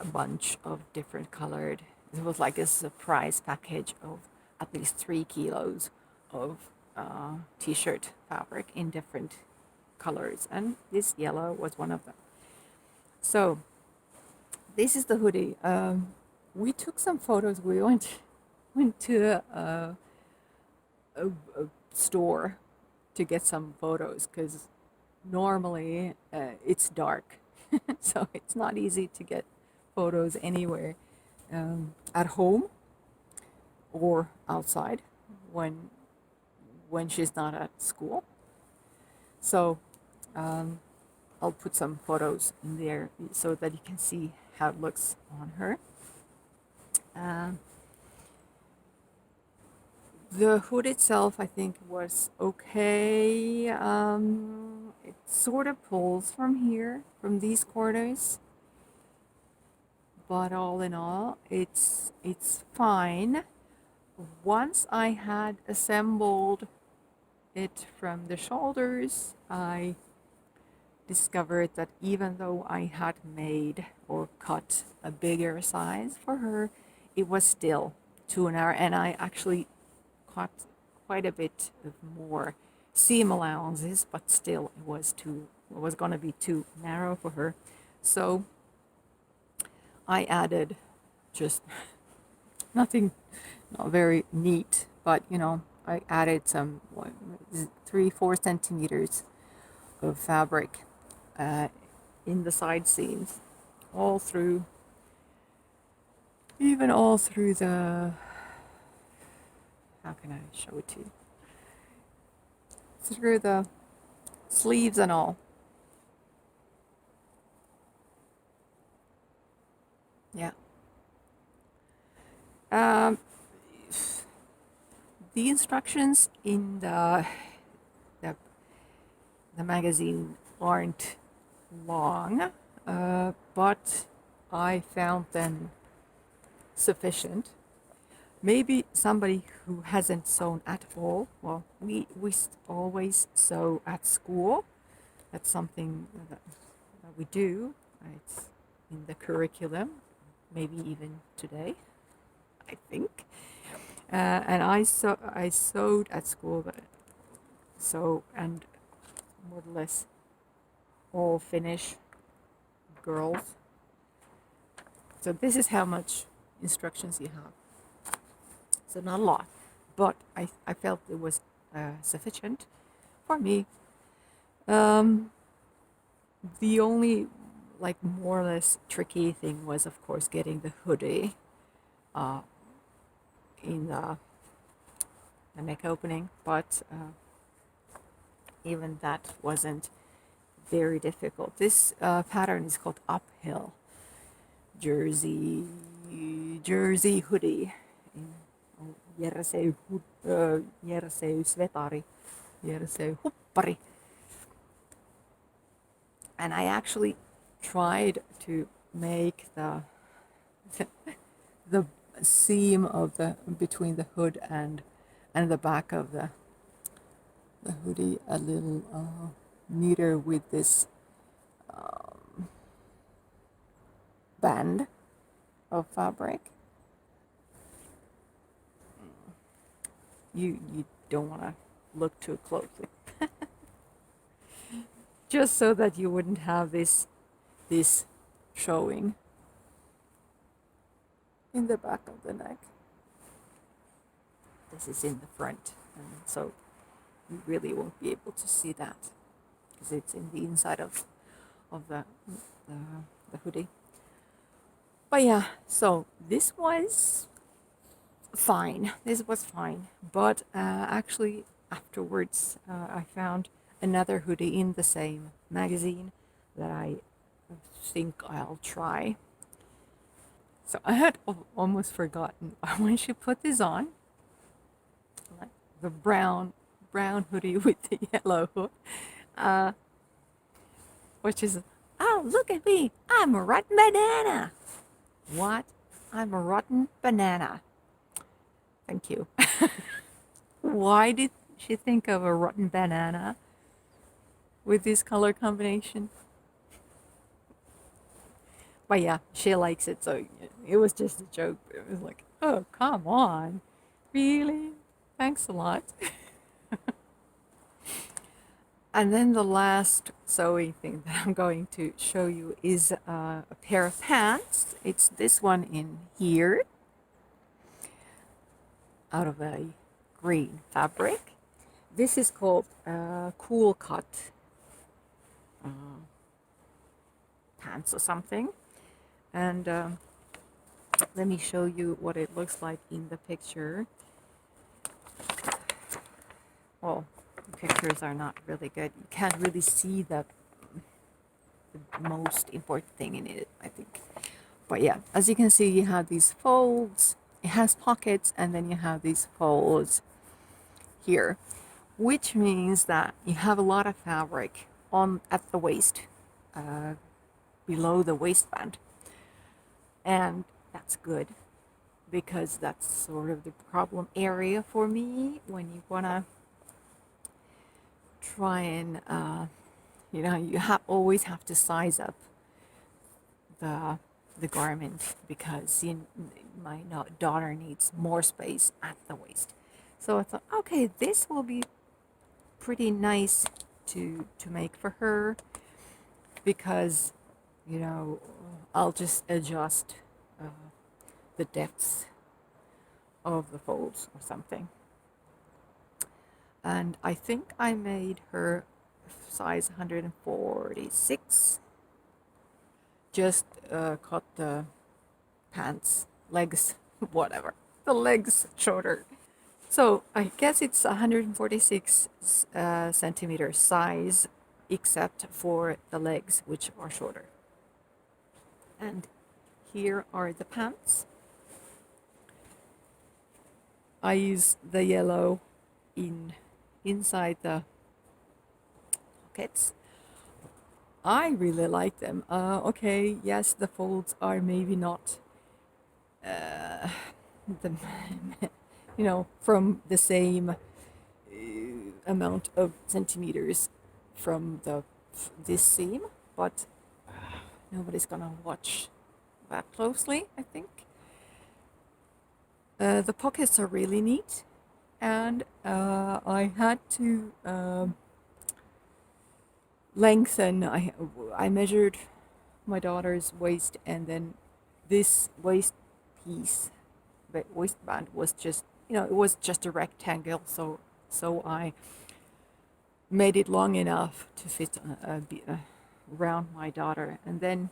a bunch of different colored. It was like a surprise package of at least 3 kilos of t-shirt fabric in different colors, and this yellow was one of them. So this is the hoodie. We took some photos. We went to a store to get some photos because normally it's dark, so it's not easy to get photos anywhere at home or outside when she's not at school. So I'll put some photos in there so that you can see how it looks on her. The hood itself, I think, was okay. It sort of pulls from here, from these corners, but all in all, it's fine. Once I had assembled it from the shoulders, I discovered that even though I had made or cut a bigger size for her, it was still too narrow, and I actually cut quite a bit of more seam allowances, but still it was going to be too narrow for her. So I added just nothing, not very neat, but I added some 3-4 centimeters of fabric uh, in the side seams, all through, even all through the, how can I show it to you? Through the sleeves and all. Yeah. Um, the instructions in the, the magazine aren't long, but I found them sufficient. Maybe somebody who hasn't sewn at all. Well, we always sew at school. That's something that we do. It's in the curriculum, maybe even today, I think. And I sewed at school, and more or less all Finnish girls. So this is how much instructions you have. So not a lot, but I felt it was sufficient for me. The only like more or less tricky thing was, of course, getting the hoodie in the neck opening, but even that wasn't very difficult. This pattern is called Uphill Jersey hoodie. Jersey svetari, Jersey huppari. And I actually tried to make the seam of the between the hood and the back of the hoodie a little neater with this band of fabric. You don't want to look too closely. Just so that you wouldn't have this showing in the back of the neck. This is in the front, and so you really won't be able to see that because it's in the inside of the hoodie. But yeah, so this was fine. This was fine, but actually afterwards I found another hoodie in the same magazine that I think I'll try. So I had almost forgotten when she put this on, like the brown hoodie with the yellow hood, which is, oh, look at me, I'm a rotten banana. What? I'm a rotten banana. Thank you. Why did she think of a rotten banana with this color combination? But yeah, she likes it, so it was just a joke. It was like, oh, come on. Really? Thanks a lot. And then the last sewing thing that I'm going to show you is a pair of pants. It's this one in here, out of a green fabric. This is called Cool Cut pants or something. And let me show you what it looks like in the picture. Well, the pictures are not really good. You can't really see the most important thing in it, I think. But yeah, as you can see, you have these folds. It has pockets, and then you have these folds here, which means that you have a lot of fabric at the waist, below the waistband. And that's good, because that's sort of the problem area for me when you want to try and, you always have to size up the garment, because my daughter needs more space at the waist. So I thought, okay, this will be pretty nice to make for her, because I'll just adjust the depths of the folds or something. And I think I made her size 146. Just cut the pants, legs, whatever, the legs shorter. So I guess it's 146 centimeter size, except for the legs, which are shorter. And here are the pants. I use the yellow inside the pockets. I really like them. Okay, yes, the folds are maybe not the from the same amount of centimeters from this seam, but nobody's gonna watch that closely, I think. The pockets are really neat, and I had to lengthen. I measured my daughter's waist, and then this waist piece, the waistband, was just it was just a rectangle, so I made it long enough to fit around my daughter, and then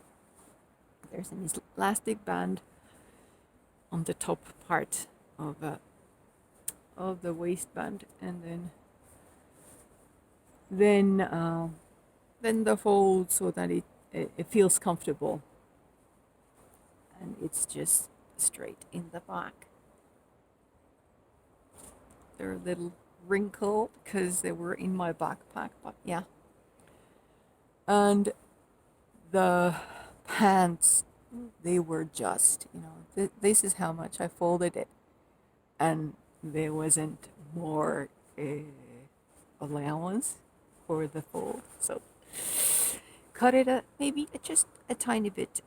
there's an elastic band on the top part of the waistband, and then the fold so that it feels comfortable, and it's just straight in the back. They're a little wrinkled because they were in my backpack, but yeah. And the pants, they were just, this is how much I folded it, and there wasn't more allowance for the fold, so cut it maybe just a tiny bit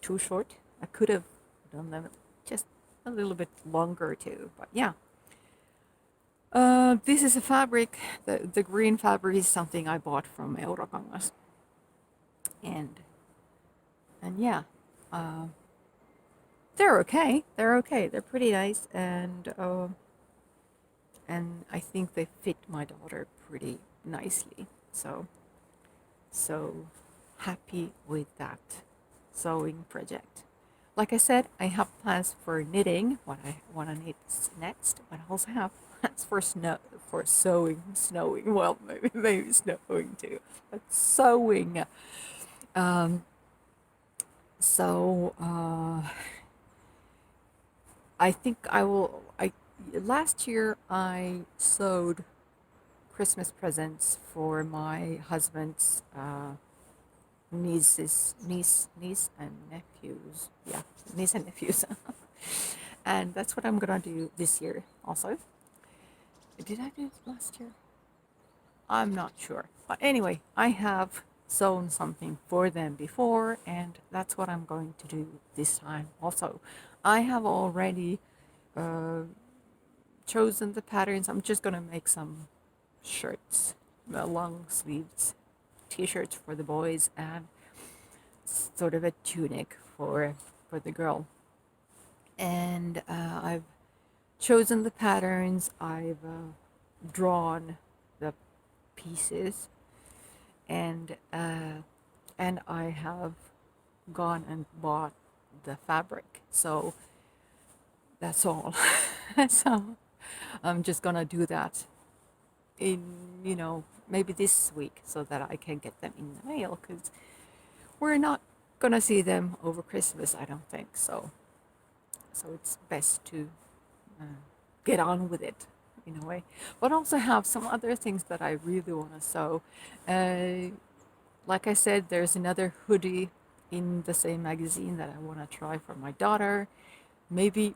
too short. I could have done them just a little bit longer too, but yeah. This is a fabric. The green fabric is something I bought from Eurokangas, and yeah, they're okay. They're pretty nice, and I think they fit my daughter pretty nicely. So happy with that sewing project. Like I said, I have plans for knitting, what I want to knit next, but I also have plans for snowing. Well, maybe snowing too, but sewing. So I think last year I sewed Christmas presents for my husband's niece and nephews. Yeah, niece and nephews. And that's what I'm gonna do this year also. Did I do it last year? I'm not sure. But anyway, I have sewn something for them before, and that's what I'm going to do this time also. I have already chosen the patterns. I'm just gonna make some shirts, long sleeves t-shirts for the boys, and sort of a tunic for the girl. And I've chosen the patterns, I've drawn the pieces, and I have gone and bought the fabric. So that's all. So I'm just gonna do that in maybe this week, so that I can get them in the mail, because we're not gonna see them over Christmas, I don't think so. So it's best to get on with it in a way. But also have some other things that I really want to sew. Like I said, there's another hoodie in the same magazine that I want to try for my daughter. Maybe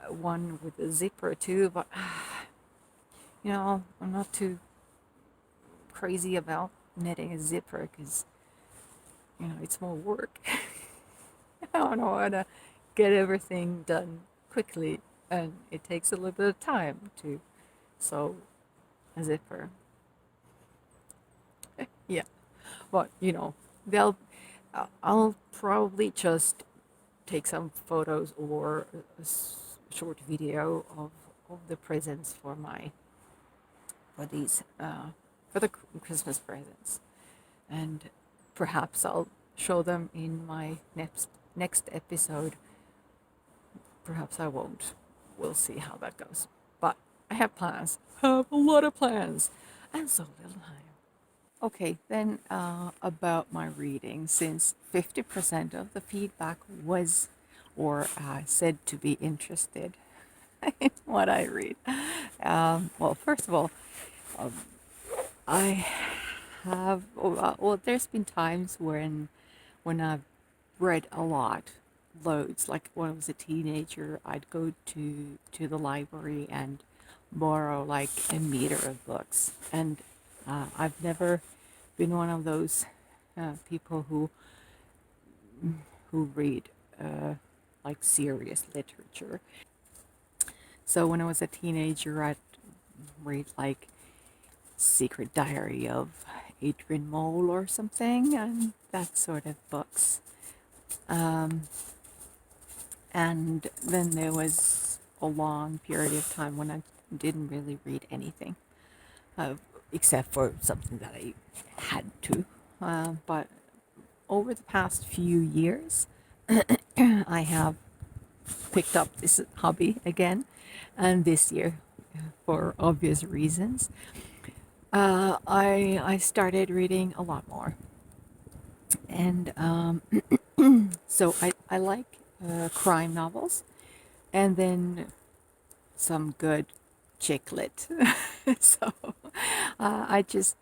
one with a zipper too, but I'm not too crazy about knitting a zipper, because it's more work. I don't know how to get everything done quickly, and it takes a little bit of time to sew a zipper. Yeah, but I'll probably just take some photos or a short video of the presents for these for the Christmas presents, and perhaps I'll show them in my next episode. Perhaps I won't. We'll see how that goes. But I have plans. I have a lot of plans, and so little time. Okay, then about my reading, since 50% of the feedback was or said to be interested in what I read. Well, first of all, I have, well, there's been times when I've read a lot, loads. Like when I was a teenager, I'd go to the library and borrow like a meter of books. And I've never been one of those people who read like serious literature. So when I was a teenager, I'd read like Secret Diary of Adrian Mole or something, and that sort of books. And then there was a long period of time when I didn't really read anything, except for something that I had to. But over the past few years, I have picked up this hobby again, and this year, for obvious reasons, I started reading a lot more, and so I like crime novels, and then some good chick lit. So I just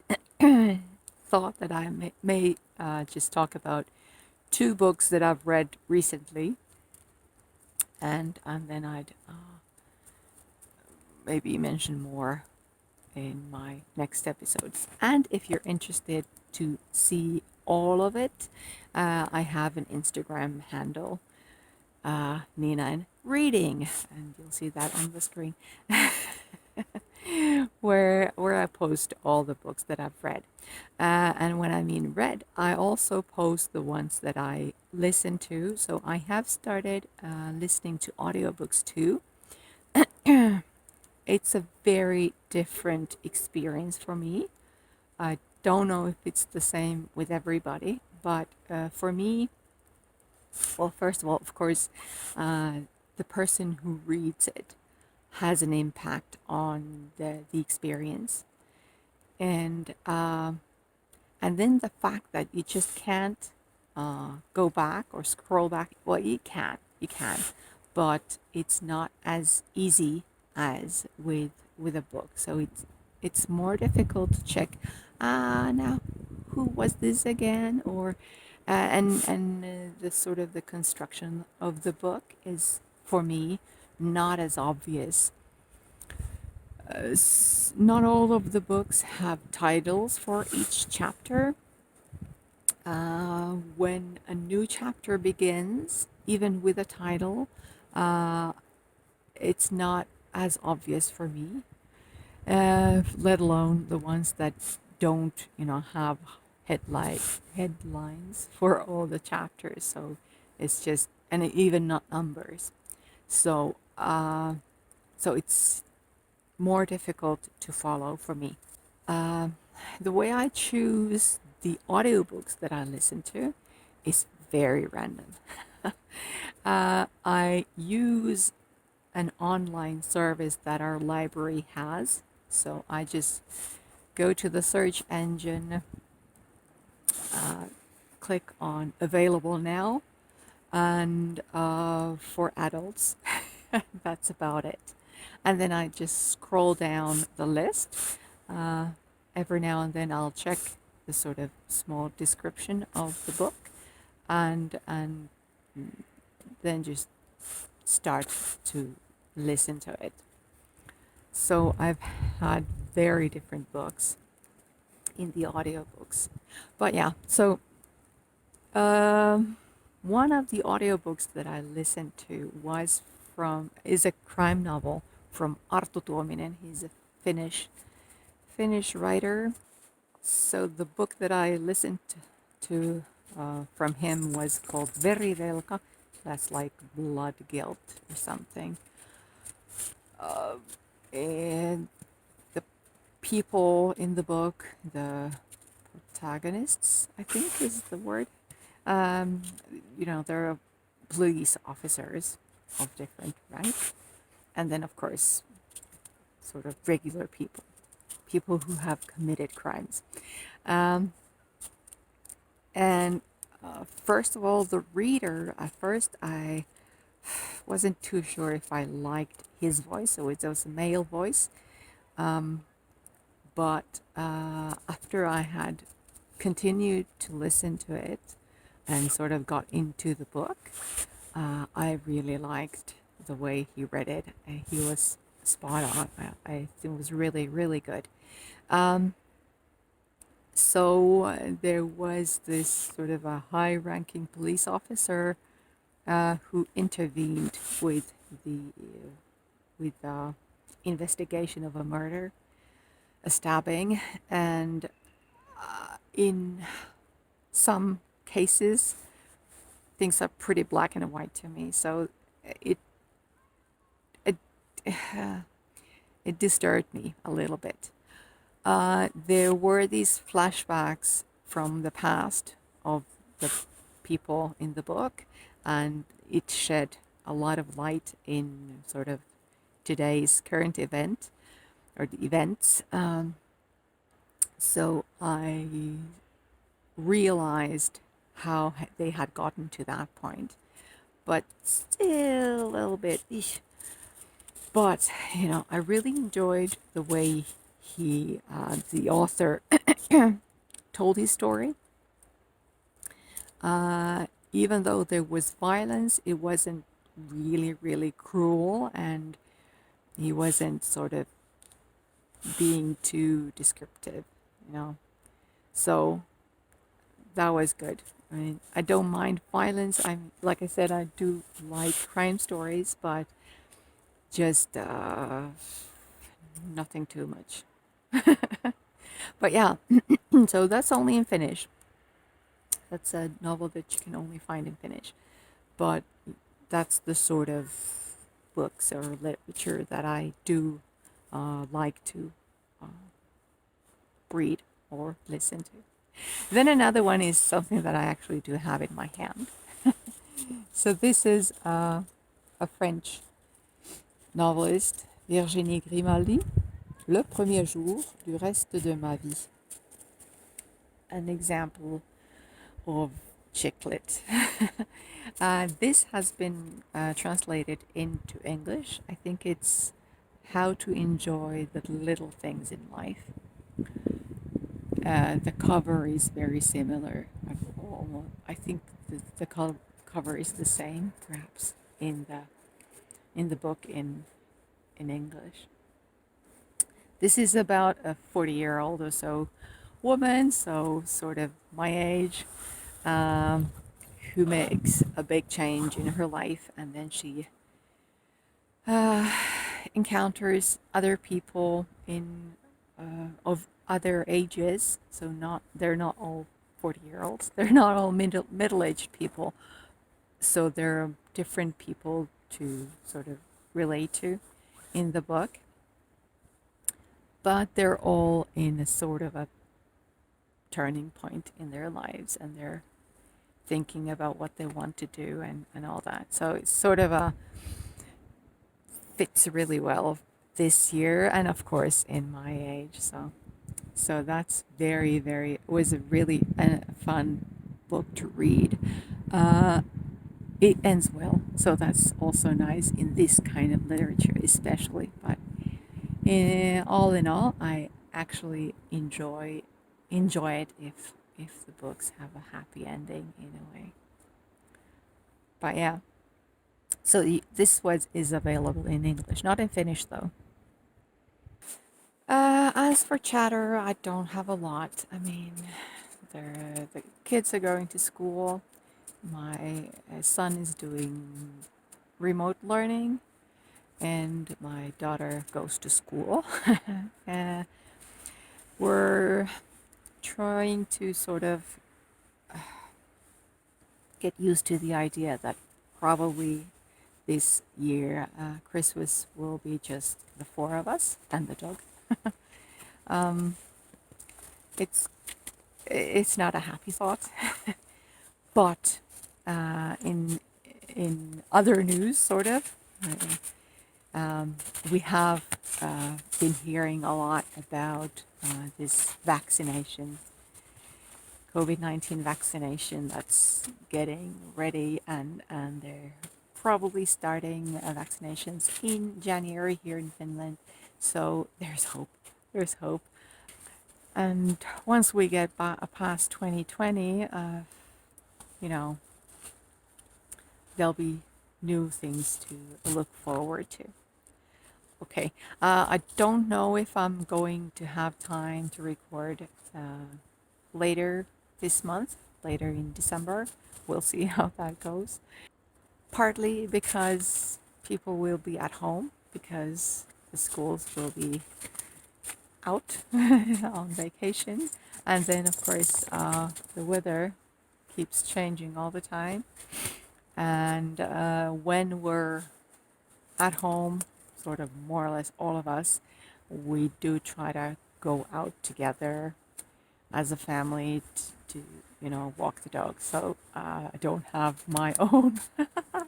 thought that I may just talk about two books that I've read recently, and then I'd maybe mention more in my next episodes. And if you're interested to see all of it, I have an Instagram handle, NiinaN Reading, and you'll see that on the screen, where I post all the books that I've read. And when I mean read, I also post the ones that I listen to. So I have started listening to audiobooks too. It's a very different experience for me. I don't know if it's the same with everybody, but for me, well, first of all, of course, the person who reads it has an impact on the experience, and then the fact that you just can't go back or scroll back. Well, you can, but it's not as easy as with a book. So it's more difficult to check. Now, who was this again? Or and the sort of the construction of the book is for me not as obvious. Not all of the books have titles for each chapter. When a new chapter begins, even with a title, it's not as obvious for me, let alone the ones that don't, have headlines for all the chapters. So it's just, and even not numbers. So, so it's more difficult to follow for me. The way I choose the audiobooks that I listen to is very random. I use an online service that our library has. So I just go to the search engine, click on available now, and for adults, that's about it. And then I just scroll down the list. Every now and then I'll check the sort of small description of the book, and then just start to listen to it. So I've had very different books in the audiobooks. But yeah, so one of the audiobooks that I listened to is a crime novel from Arttu Tuominen. He's a Finnish writer. So the book that I listened to from him was called Verivelka. That's like blood guilt or something. And the people in the book, the protagonists, I think is the word. Um, they're police officers of different rank, and then of course, sort of regular people who have committed crimes. Um, and First of all, the reader, at first I wasn't too sure if I liked his voice, so it was a male voice. But after I had continued to listen to it and sort of got into the book, I really liked the way he read it. He was spot on. I think it was really, really good. There was this sort of a high-ranking police officer who intervened the with the investigation of a murder, a stabbing, and in some cases, things are pretty black and white to me. So it it it disturbed me a little bit. There were these flashbacks from the past of the people in the book, and it shed a lot of light in sort of today's current event or the events. So I realized how they had gotten to that point, but still a little bit. But I really enjoyed the way the author, told his story. Even though there was violence, it wasn't really, really cruel, and he wasn't sort of being too descriptive, So that was good. I mean, I don't mind violence. Like I said, I do like crime stories, but just nothing too much. But yeah, so that's only in Finnish. That's a novel that you can only find in Finnish. But that's the sort of books or literature that I do like to read or listen to. Then another one is something that I actually do have in my hand. So this is a French novelist, Virginie Grimaldi, Le premier jour du reste de ma vie. An example of chicklet. This has been translated into English. I think it's How to Enjoy the Little Things in Life. The cover is very similar. I think the cover is the same, perhaps, in the book in English. This is about a 40-year-old or so woman, so sort of my age, who makes a big change in her life, and then she encounters other people of other ages. So they're not all 40-year-olds. They're not all middle-aged people. So there are different people to sort of relate to in the book. But they're all in a sort of a turning point in their lives, and they're thinking about what they want to do and all that. So it's sort of fits really well this year, and of course in my age. So that's very, very, was a really fun book to read. It ends well, so that's also nice in this kind of literature, especially. But all in all, I actually enjoy it if the books have a happy ending in a way. But yeah, so this is available in English, not in Finnish though. As for chatter, I don't have a lot. I mean, the kids are going to school. My son is doing remote learning, and my daughter goes to school. We're trying to sort of get used to the idea that probably this year Christmas will be just the four of us and the dog. It's it's not a happy thought, but in other news, sort of, we have been hearing a lot about this vaccination, COVID-19 vaccination that's getting ready, and they're probably starting vaccinations in January here in Finland. So there's hope. There's hope. And once we get past 2020, you know, there'll be new things to look forward to. Okay, I don't know if I'm going to have time to record later this month, later in December. We'll see how that goes. Partly because people will be at home because the schools will be out on vacation. And then, of course, the weather keeps changing all the time. And when we're at home, sort of more or less all of us, we do try to go out together as a family to walk the dog. So I don't have my own,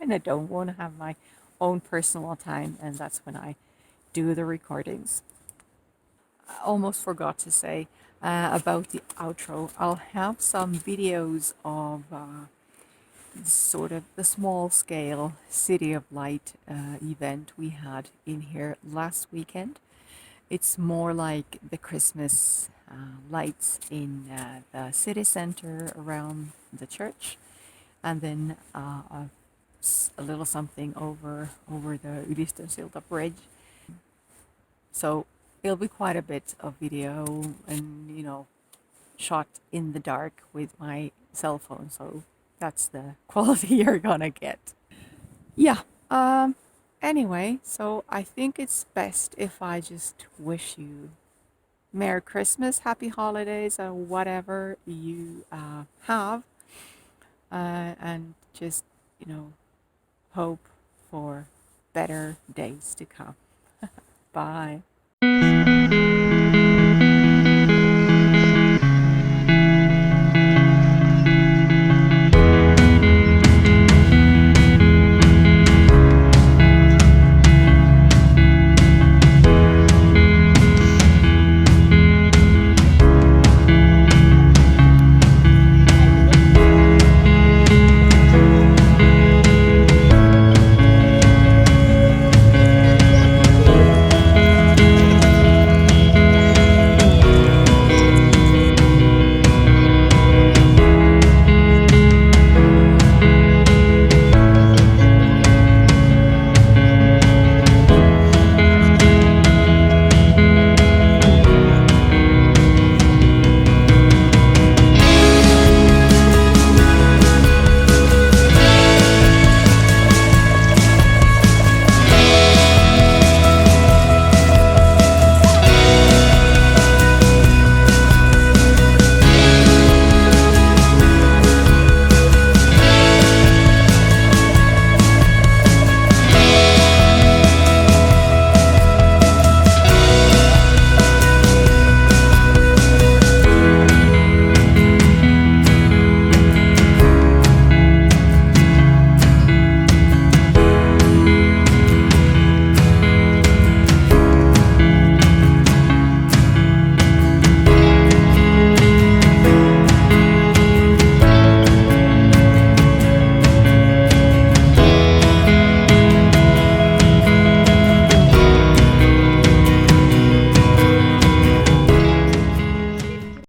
and I don't want to have my own personal time, and that's when I do the recordings. I almost forgot to say about the outro. I'll have some videos of sort of the small scale City of Light event we had in here last weekend. It's more like the Christmas lights in the city center around the church, and then a little something over the Silta bridge. So it'll be quite a bit of video and shot in the dark with my cell phone. So that's the quality you're gonna get. Yeah. Anyway, so I think it's best if I just wish you Merry Christmas, Happy Holidays, or whatever you have, and just hope for better days to come. Bye.